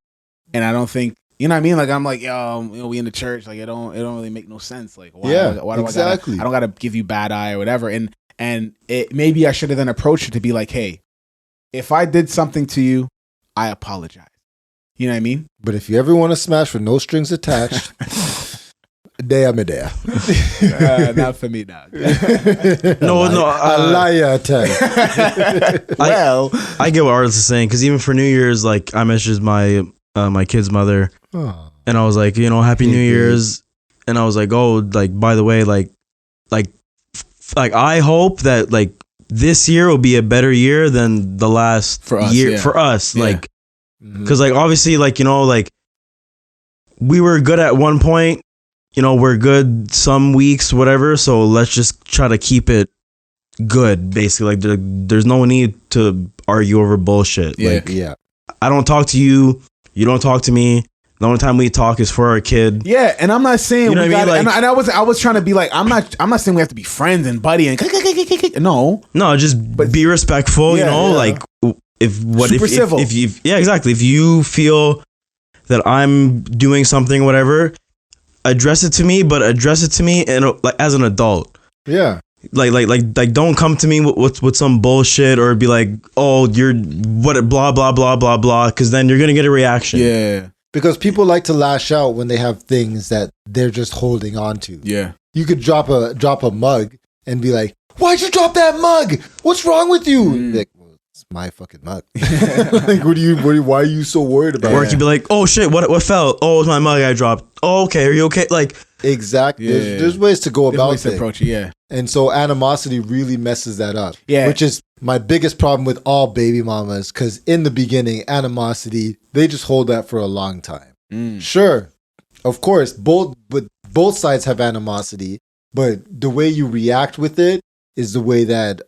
And I don't think, you know what I mean? Like, I'm like, yo, we in the church. Like, it don't really make no sense. Like, why do exactly. I don't got to give you bad eye or whatever. And maybe I should have then approached it to be like, hey, if I did something to you, I apologize. You know what I mean? But if you ever want to smash with no strings attached, Dea Medea. Not for me, dog. I lie, tell you. Well, I get what Arliss is saying because even for New Year's, like I messaged my kid's mother, and I was like, Happy New Year's, and I was like, oh, like by the way, like I hope that like this year will be a better year than the last for us, like because like obviously like like we were good at one point. we're good some weeks, whatever. So let's just try to keep it good, basically. Like there's no need to argue over bullshit. Yeah. Like, I don't talk to you. You don't talk to me. The only time we talk is for our kid. Yeah, and I'm not saying you know what I mean. Like, and I was trying to be like, I'm not saying we have to be friends and buddy and no, just be respectful. Like civil. If you exactly. If you feel that I'm doing something, whatever, address it to me, but address it to me like as an adult. Yeah. Like don't come to me with some bullshit or be like, oh, you're what, blah blah blah blah blah, because then you're gonna get a reaction. Yeah. Because people like to lash out when they have things that they're just holding on to. Yeah. You could drop a mug and be like, "Why'd you drop that mug? What's wrong with you?" Like, well, it's my fucking mug. Like, why are you so worried about it? Or it could be like, "Oh shit, what fell? Oh, it's my mug I dropped. Oh, okay, are you okay?" Like, exactly. Yeah. There's ways to go about ways it. to approach it, yeah. And so animosity really messes that up. Yeah. Which is my biggest problem with all baby mamas, because in the beginning, animosity, they just hold that for a long time. Sure, of course, both sides have animosity, but the way you react with it is the way that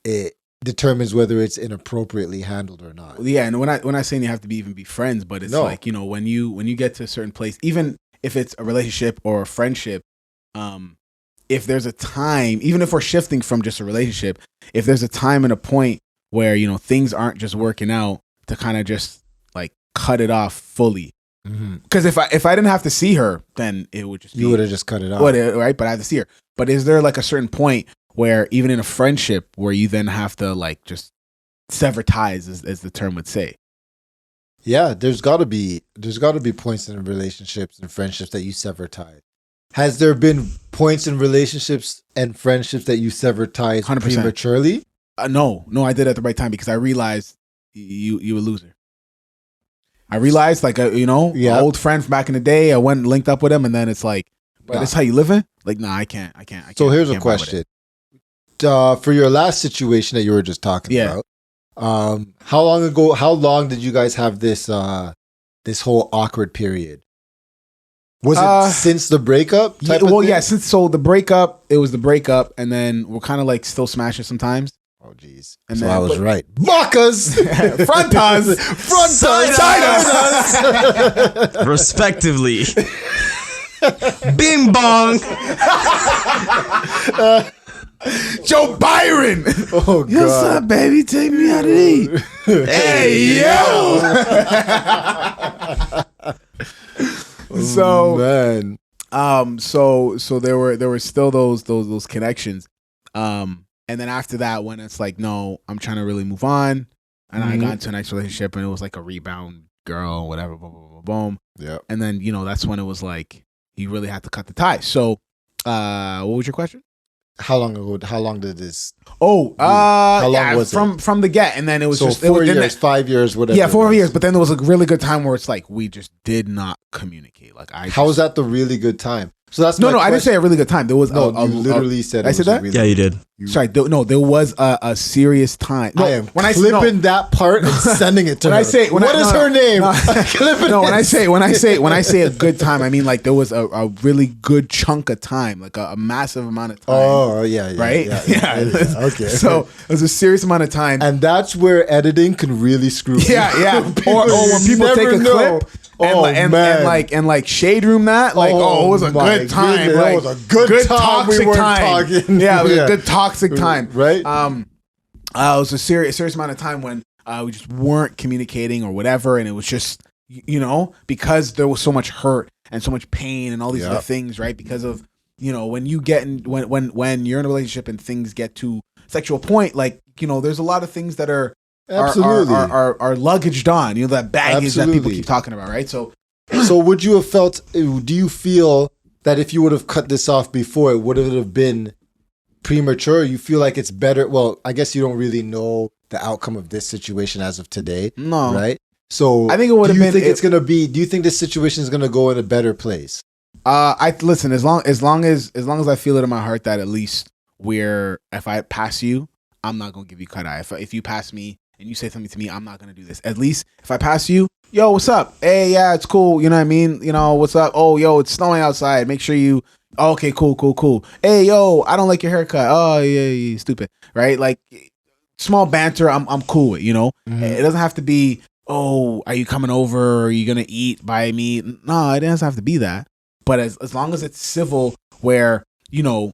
it determines whether it's inappropriately handled or not. Yeah, and when I saying you have to even be friends, but it's like, when you get to a certain place, even if it's a relationship or a friendship, if there's a time, even if we're shifting from just a relationship, if there's a time and a point where things aren't just working out, to kind of just like cut it off fully. Because if I didn't have to see her, then it would just you would have just cut it off, right? But I have to see her. But is there like a certain point where even in a friendship where you then have to like just sever ties, as the term would say? Yeah, there's got to be points in relationships and friendships that you sever ties. Has there been points in relationships and friendships that you sever ties 100%. Prematurely? No, I did it at the right time, because I realized you a loser. I realized, like, an old friend from back in the day, I went and linked up with him, and then it's like, but this how you living? Like, nah, I can't. So here's a question. For your last situation that you were just talking about, how long did you guys have this whole awkward period? Was it since the breakup? Since the breakup, it was the breakup, and then we're kind of like still smashing sometimes. Oh, jeez. And so then, I was right. Bakkazz! Frontazz! Sidazz! Respectively. Bing bong! Joe Byron! Oh, God. Yo, son, baby, take me out to eat. Hey, yo! So, man. So there were still those connections. And then after that, when it's like, no, I'm trying to really move on, and I got into a nice relationship, and it was like a rebound girl, whatever, boom, boom, boom, boom. Yeah. And then that's when it was like you really had to cut the tie. So, what was your question? How long did this? Oh, how long was it? From the get, and then it was so just 4 years, 5 years, whatever. Yeah, 4 years. But then there was a really good time where it's like we just did not communicate. Like how was that the really good time? So that's no. I didn't say a really good time. There was you literally said. I said that. Yeah, you did. Sorry, there was a serious time. No, I am clipping that part and sending it to her. What is her name? No, when I say a good time, I mean like there was a really good chunk of time, like a massive amount of time. Oh yeah, right. Yeah. Okay. So it was a serious amount of time, and that's where editing can really screw. Yeah. Or when people take a clip. And like shade room that it was a good time. Goodness, like, it was a good time. Toxic We weren't time. talking. Yeah, it was a good toxic time. Right. It was a serious amount of time when we just weren't communicating or whatever, and it was just because there was so much hurt and so much pain and all these other things, right? Because of when you get in when you're in a relationship and things get to sexual point, like there's a lot of things that are absolutely are luggaged on, that baggage absolutely. that people keep talking about, right? So would you have felt, do you feel that if you would have cut this off before, it would have been premature? You feel like it's better? Well, I guess you don't really know the outcome of this situation as of today. No. Right? So I think it would have been. Do you think this situation is going to go in a better place? I listen, as long as I feel it in my heart that at least if I pass you, I'm not going to give you cut eye. If you pass me and you say something to me, I'm not going to do this. At least if I pass you, yo, what's up? Hey, yeah, it's cool. You know what I mean? You know, what's up? Oh, yo, it's snowing outside. Make sure you. Oh, okay, cool. Hey, yo, I don't like your haircut. Oh, yeah, stupid. Right? Like, small banter, I'm cool with, you know? It doesn't have to be, oh, are you coming over? Are you going to eat by me? No, it doesn't have to be that. But as long as it's civil, where, you know,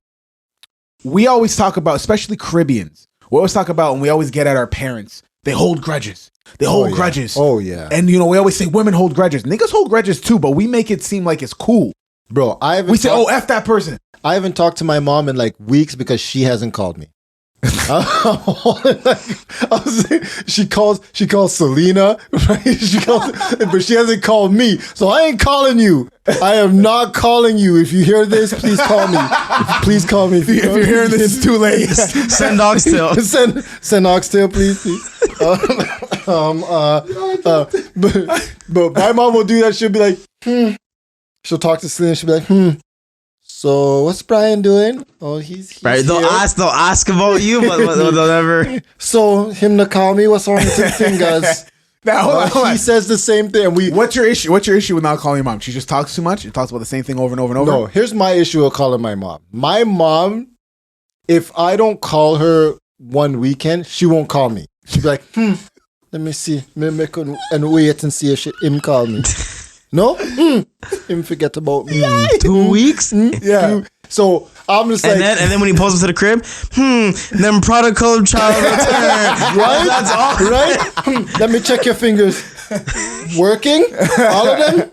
we always talk about, especially Caribbeans, we always talk about, and we always get at our parents, they hold grudges. They hold grudges. Oh, yeah. And, you know, we always say women hold grudges. Niggas hold grudges too, but we make it seem like it's cool. Bro, we say, oh, F that person. I haven't talked to my mom in like weeks because she hasn't called me. She calls Selena, right? But she hasn't called me. So I ain't calling you. I am not calling you. If you hear this, please call me. Please call me. If you're hearing this, it's too late. Send oxtail. Send oxtail, please. But my mom will do that. She'll be like, She'll talk to Selena. She'll be like, So what's Brian doing? Oh, he's right. They'll ask about you, but they'll never. So him to call me. What's wrong with his fingers? Now hold on. He says the same thing. What's your issue? What's your issue with not calling your mom? She just talks too much. She talks about the same thing over and over and over. No, here's my issue with calling my mom. My mom, if I don't call her one weekend, she won't call me. She'll be like, let me see, me make and wait and see if him call me. No? Him forget about me. 2 weeks? Yeah. So I'm just like... And then when he pulls up to the crib, them prodigal child return. Right? That's all. Right? Let me check your fingers. Working? All of them?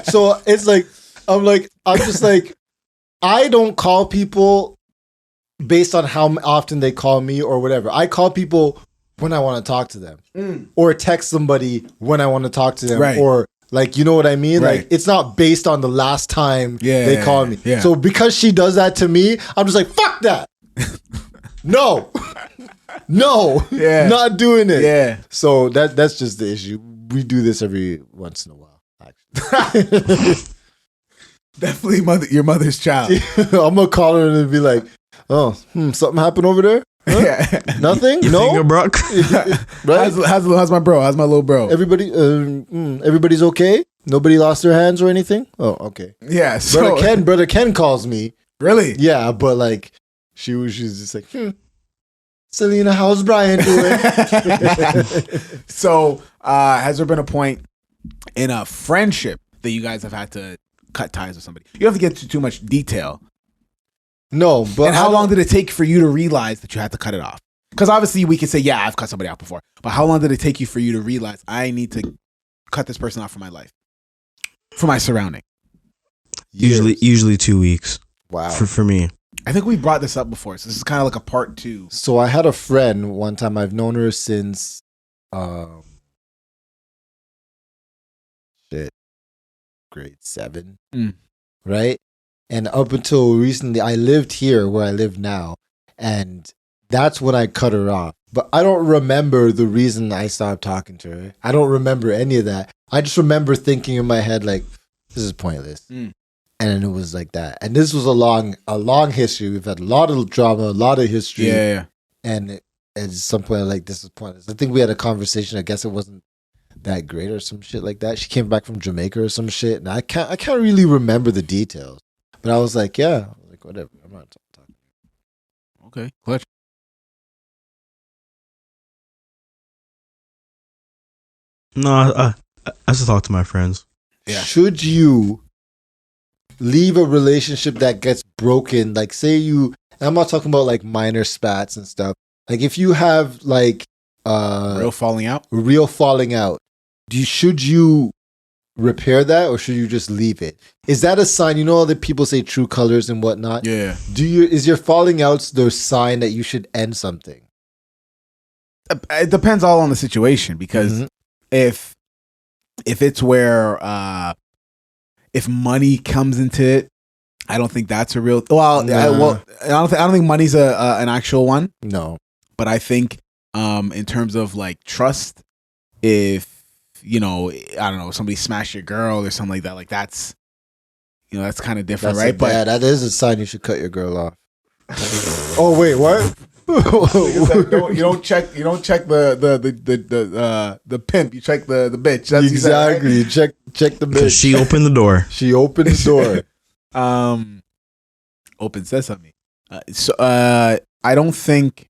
So it's like, I'm just like, I don't call people based on how often they call me or whatever. I call people when I want to talk to them. Or text somebody when I want to talk to them. Right. Or... Like, you know what I mean? Right. Like, it's not based on the last time they call me. Yeah. So because she does that to me, I'm just like, fuck that. No. Not doing it. Yeah. So that's just the issue. We do this every once in a while, actually. Definitely your mother's child. I'm going to call her and be like, oh, something happened over there? Huh? Yeah. Nothing? You No? finger broke? Right? How's my bro? How's my little bro? Everybody's okay? Nobody lost their hands or anything? Oh, okay. Yeah. So, Brother Ken calls me. Really? Yeah, but like she's just like, Selena, how's Brian doing? So, has there been a point in a friendship that you guys have had to cut ties with somebody? You don't have to get into too much detail. No, but and how long did it take for you to realize that you had to cut it off? Because obviously we can say, yeah, I've cut somebody off before. But how long did it take you for you to realize I need to cut this person off from my life, from my surrounding? Usually 2 weeks. Wow. For me. I think we brought this up before, so this is kind of like a part 2. So I had a friend one time. I've known her since grade 7, right? And up until recently, I lived here where I live now, and that's when I cut her off. But I don't remember the reason I stopped talking to her. I don't remember any of that. I just remember thinking in my head, like, this is pointless. And it was like that. And this was a long history. We've had a lot of drama, a lot of history. Yeah. And at some point, like, this is pointless. I think we had a conversation. I guess it wasn't that great or some shit like that. She came back from Jamaica or some shit. And I can't really remember the details. But I was like, yeah. I was like, whatever. I'm not talking. Okay. Clutch. No, I still talk to my friends. Yeah. Should you leave a relationship that gets broken? Like, say I'm not talking about like minor spats and stuff. Like, if you have like real falling out, should you repair that or should you just leave it? Is that a sign? You know, that people say true colors and whatnot. Yeah. Is your falling outs the sign that you should end something? It depends all on the situation, because if it's where if money comes into it, I don't think that's a real. Well, I don't think money's an actual one. No, but I think in terms of like trust, if you know, I don't know, somebody smashed your girl or something like that's, you know, that's kind of different, right? But that is a sign you should cut your girl off. Oh wait, what? You don't check the pimp. You check the bitch. That's exactly. You check the bitch. She opened the door. She opened the door. Open sesame. I don't think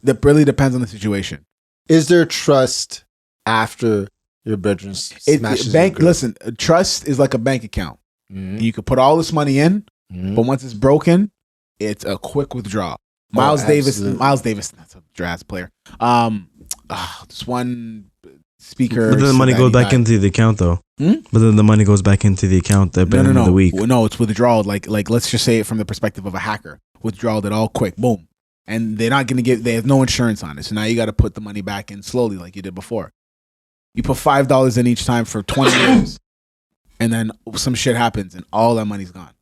that really depends on the situation. Is there trust after your bedroom smashes? Listen, trust is like a bank account. Mm-hmm. You could put all this money in, but once it's broken, it's a quick withdrawal. Miles Davis, that's a jazz player. This one speaker. But then the money goes back into the account, though. But then the money goes back into the account at the end of the week. No, it's withdrawal. Like let's just say it from the perspective of a hacker. Withdrawal it all quick, boom, and they're not gonna they have no insurance on it. So now you got to put the money back in slowly, like you did before. You put $5 in each time for 20 years, and then some shit happens, and all that money's gone.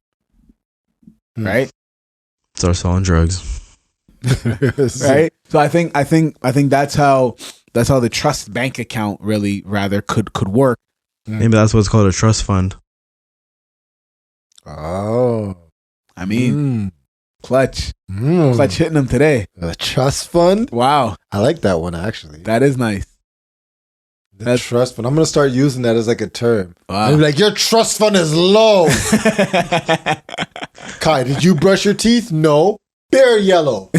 Right? Start selling drugs. Right? So I think that's how the trust bank account really rather could work. Maybe that's what's called a trust fund. Oh, I mean, clutch hitting them today. A trust fund. Wow, I like that one actually. that is nice. That's trust fund. I'm gonna start using that as like a term. Wow. I'm like, your trust fund is low. Kai, did you brush your teeth? No. They're yellow.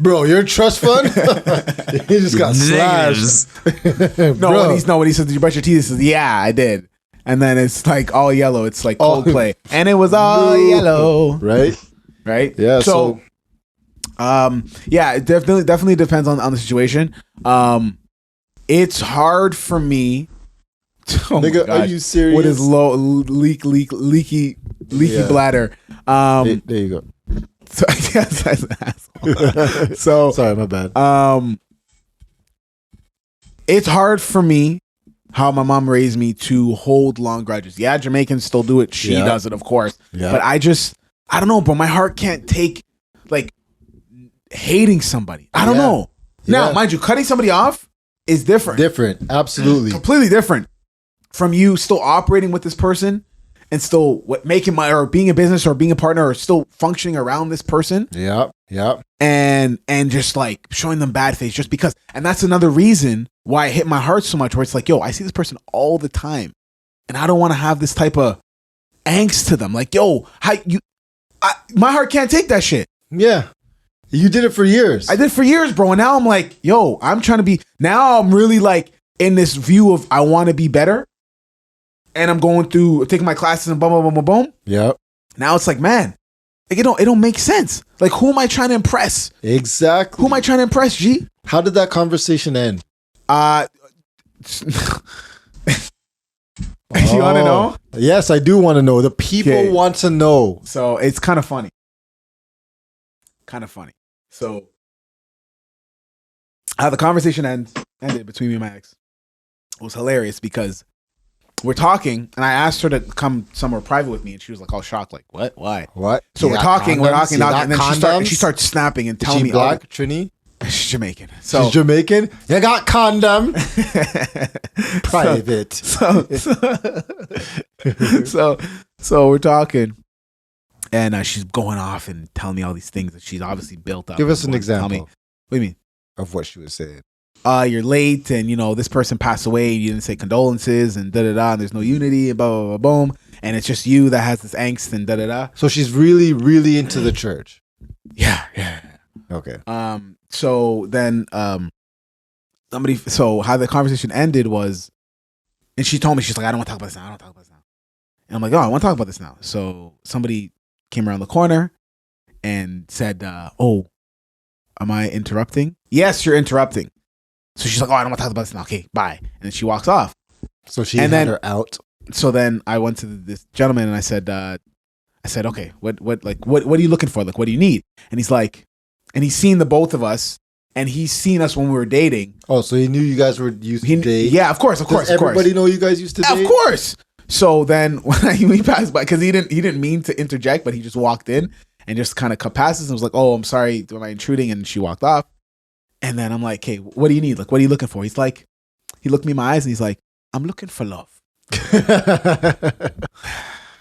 Bro, your trust fund? He just got slashed. When he says, did you brush your teeth? He says, yeah, I did. And then it's like all yellow. It's like Coldplay. And it was all yellow. Right? Yeah. So yeah, it definitely depends on the situation. It's hard for me. Nigga, are you serious? What is leaky bladder? There you go. So, yes, that's an asshole. So sorry, my bad. It's hard for me how my mom raised me to hold long grudges. Yeah, Jamaicans still do it. She does it, of course. Yeah. But I don't know, bro. My heart can't take like hating somebody. I don't know. Now, mind you, cutting somebody off is different. Absolutely. Completely different from you still operating with this person and still or being a business or being a partner or still functioning around this person. Yeah. And just like showing them bad face just because. And that's another reason why it hit my heart so much, where it's like, yo, I see this person all the time and I don't want to have this type of angst to them. Like, yo, my heart can't take that shit. Yeah. You did it for years. I did for years, bro. And now I'm like, yo, I'm really like in this view of I want to be better. And I'm going through taking my classes and boom, boom, boom, boom, boom. Yep. Now it's like, man, like it don't make sense. Like, who am I trying to impress? Exactly. Who am I trying to impress, G? How did that conversation end? You want to know? Yes, I do want to know. The people want to know. So it's kind of funny. So how the conversation ended between me and my ex was hilarious because we're talking and I asked her to come somewhere private with me and she was like all shocked, like, what? Why? What? So we're talking, and then she starts snapping and telling me. Black, Trini? She's Jamaican. She's Jamaican? You got condom. Private. So we're talking. And she's going off and telling me all these things that she's obviously built up. Give us an example. What do you mean? Of what she was saying. You're late and, this person passed away and you didn't say condolences and da-da-da and there's no unity and blah, blah, blah, boom. And it's just you that has this angst and da-da-da. So she's really, really into the church. Yeah. Okay. So then so how the conversation ended was, and she told me, she's like, I don't want to talk about this now. And I'm like, oh, I want to talk about this now. So somebody came around the corner and said, oh, am I interrupting? Yes, you're interrupting. So she's like, oh, I don't want to talk about this now. Okay, bye. And then she walks off. So she had her out. So then I went to this gentleman and I said, okay, what are you looking for? Like, what do you need? And he's like, and he's seen the both of us and he's seen us when we were dating. Oh, so he knew you guys were used to date? Yeah, of course. Does everybody know you guys used to date? Of course. So then when he passed by, because he didn't mean to interject, but he just walked in and just kind of cut past us and was like, oh, I'm sorry, am I intruding? And she walked off. And then I'm like, hey, what do you need? Like, what are you looking for? He's like, he looked me in my eyes and he's like, I'm looking for love.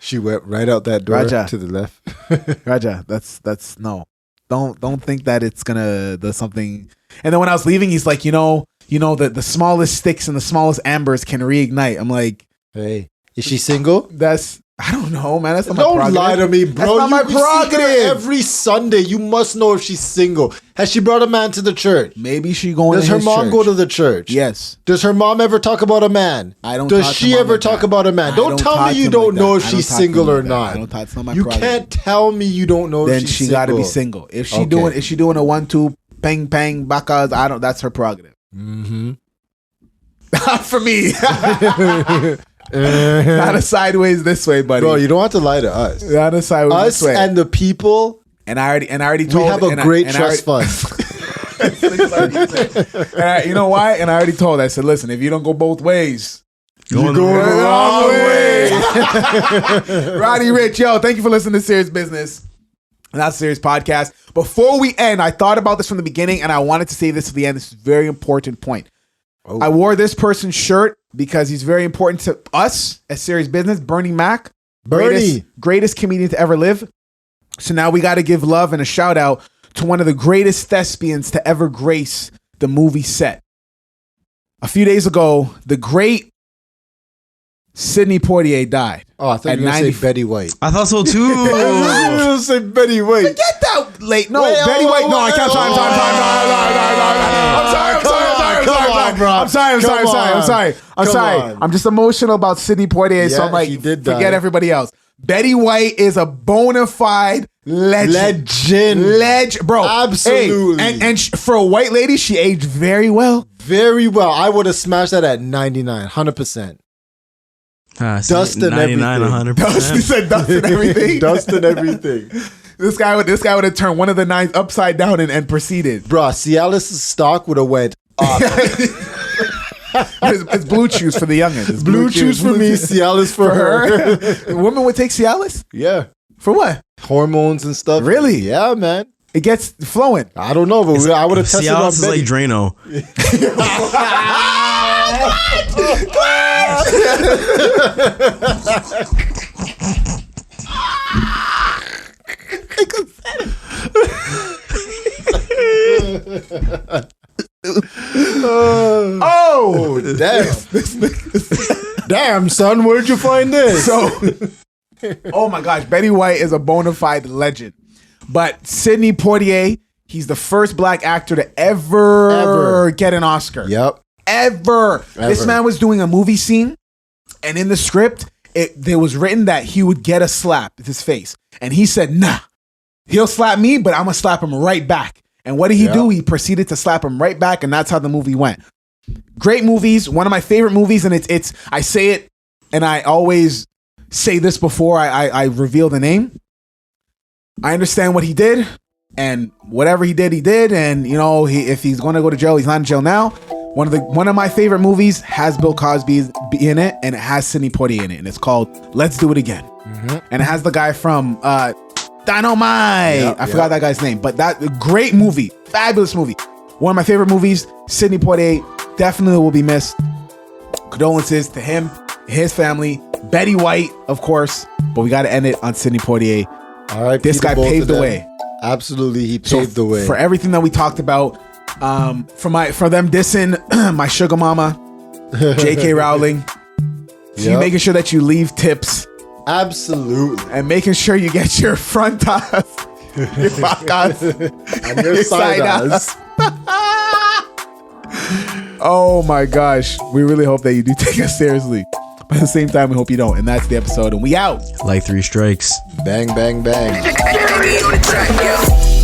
She went right out that door Raja. to the left. Raja, that's no. Don't think that it's gonna do something. And then when I was leaving, he's like, the smallest sticks and the smallest ambers can reignite. I'm like, Hey, is she single? I don't know, man. That's not my Don't prerogative. lie to me, bro. That's not my You see her prerogative. every Sunday. You must know if she's single. Has she brought a man to the church? Maybe she going. Does to her his mom church. go to the church? Yes. Does her mom ever talk about a man? I don't. Does talk to she mom ever like talk that. about a man? I Don't tell talk me to you them don't like know that. if I don't she's talk to them single or like that. not. I don't talk. It's not my You prerogative. can't tell me you don't know Then if she's she single. got to be single. If she Okay. doing a 1-2 pang pang Bakkazz, I don't. That's her prerogative. Mm-hmm. For me. Not a sideways this way, buddy. Bro, you don't have to lie to us. Not a sideways Us this way. and the people, And I already told. we have a and I- great and I trust already- fund. You know why? And I already told. I said, listen, if you don't go both ways, Going going the- the wrong way. Roddy Rich, yo, thank you for listening to Serious Business. And that's Serious Podcast. Before we end, I thought about this from the beginning, and I wanted to say this at the end. This is a very important point. Oh. I wore this person's shirt because he's very important to us at Serious Business. Bernie Mac, Bernie. greatest comedian to ever live. So now we got to give love and a shout out to one of the greatest thespians to ever grace the movie set. A few days ago, the great Sidney Poitier died. Oh, I thought At you were going to 90 say Betty White. I thought so too. I was going to say Betty White. Get that late. No, Wait, Betty oh, White. No, I can't. I'm sorry. on. I'm just emotional about Sidney Poitier, so Yeah, I'm like, he did forget die. everybody else. Betty White is a bona fide legend. Bro. Absolutely. Hey, and for a white lady, she aged very well. Very well. I would have smashed that at 99, 100%. Dust and 99, everything. 100%. He said dust and everything. Dust and everything. This guy would have turned one of the nines upside down and proceeded. Bro, Cialis' stock would have went up. It's blue chews for the youngins. It's Blue chews for me, Cialis for her. A woman would take Cialis? Yeah. For what? Hormones and stuff. Really? Yeah, man. It gets flowing. I don't know, but I would have tested on Cialis is like Betty. Drano. Oh! Damn. Damn, son, where'd you find this? So, oh my gosh, Betty White is a bona fide legend. But Sidney Poitier, he's the first black actor to ever get an Oscar. Yep. Ever. This man was doing a movie scene, and in the script, there was written that he would get a slap with his face. And he said, nah, he'll slap me, but I'm going to slap him right back. And what did he do? He proceeded to slap him right back, and that's how the movie went. Great movies, one of my favorite movies, and it's I say it, and I always say this before I reveal the name. I understand what he did, and whatever he did, and you know, if he's going to go to jail, he's not in jail now. One of my favorite movies has Bill Cosby in it, and it has Sidney Poitier in it, and it's called Let's Do It Again. And it has the guy from Dynamite. I forgot that guy's name, but that great movie, fabulous movie. One of my favorite movies. Sidney Poitier definitely will be missed. Condolences to him, his family, Betty White, of course. But we got to end it on Sidney Poitier. All right. This guy paved the way. Absolutely, he paved the way. For everything that we talked about, for them dissing my sugar mama, J.K. Rowling, you making sure that you leave tips. Absolutely. And making sure you get your Frontazz, your Bakkazz, And your Sidazz. Oh my gosh. We really hope that you do take us seriously. But at the same time, we hope you don't. And that's the episode. And we out. Like 3 strikes. Bang, bang, bang. This is serious.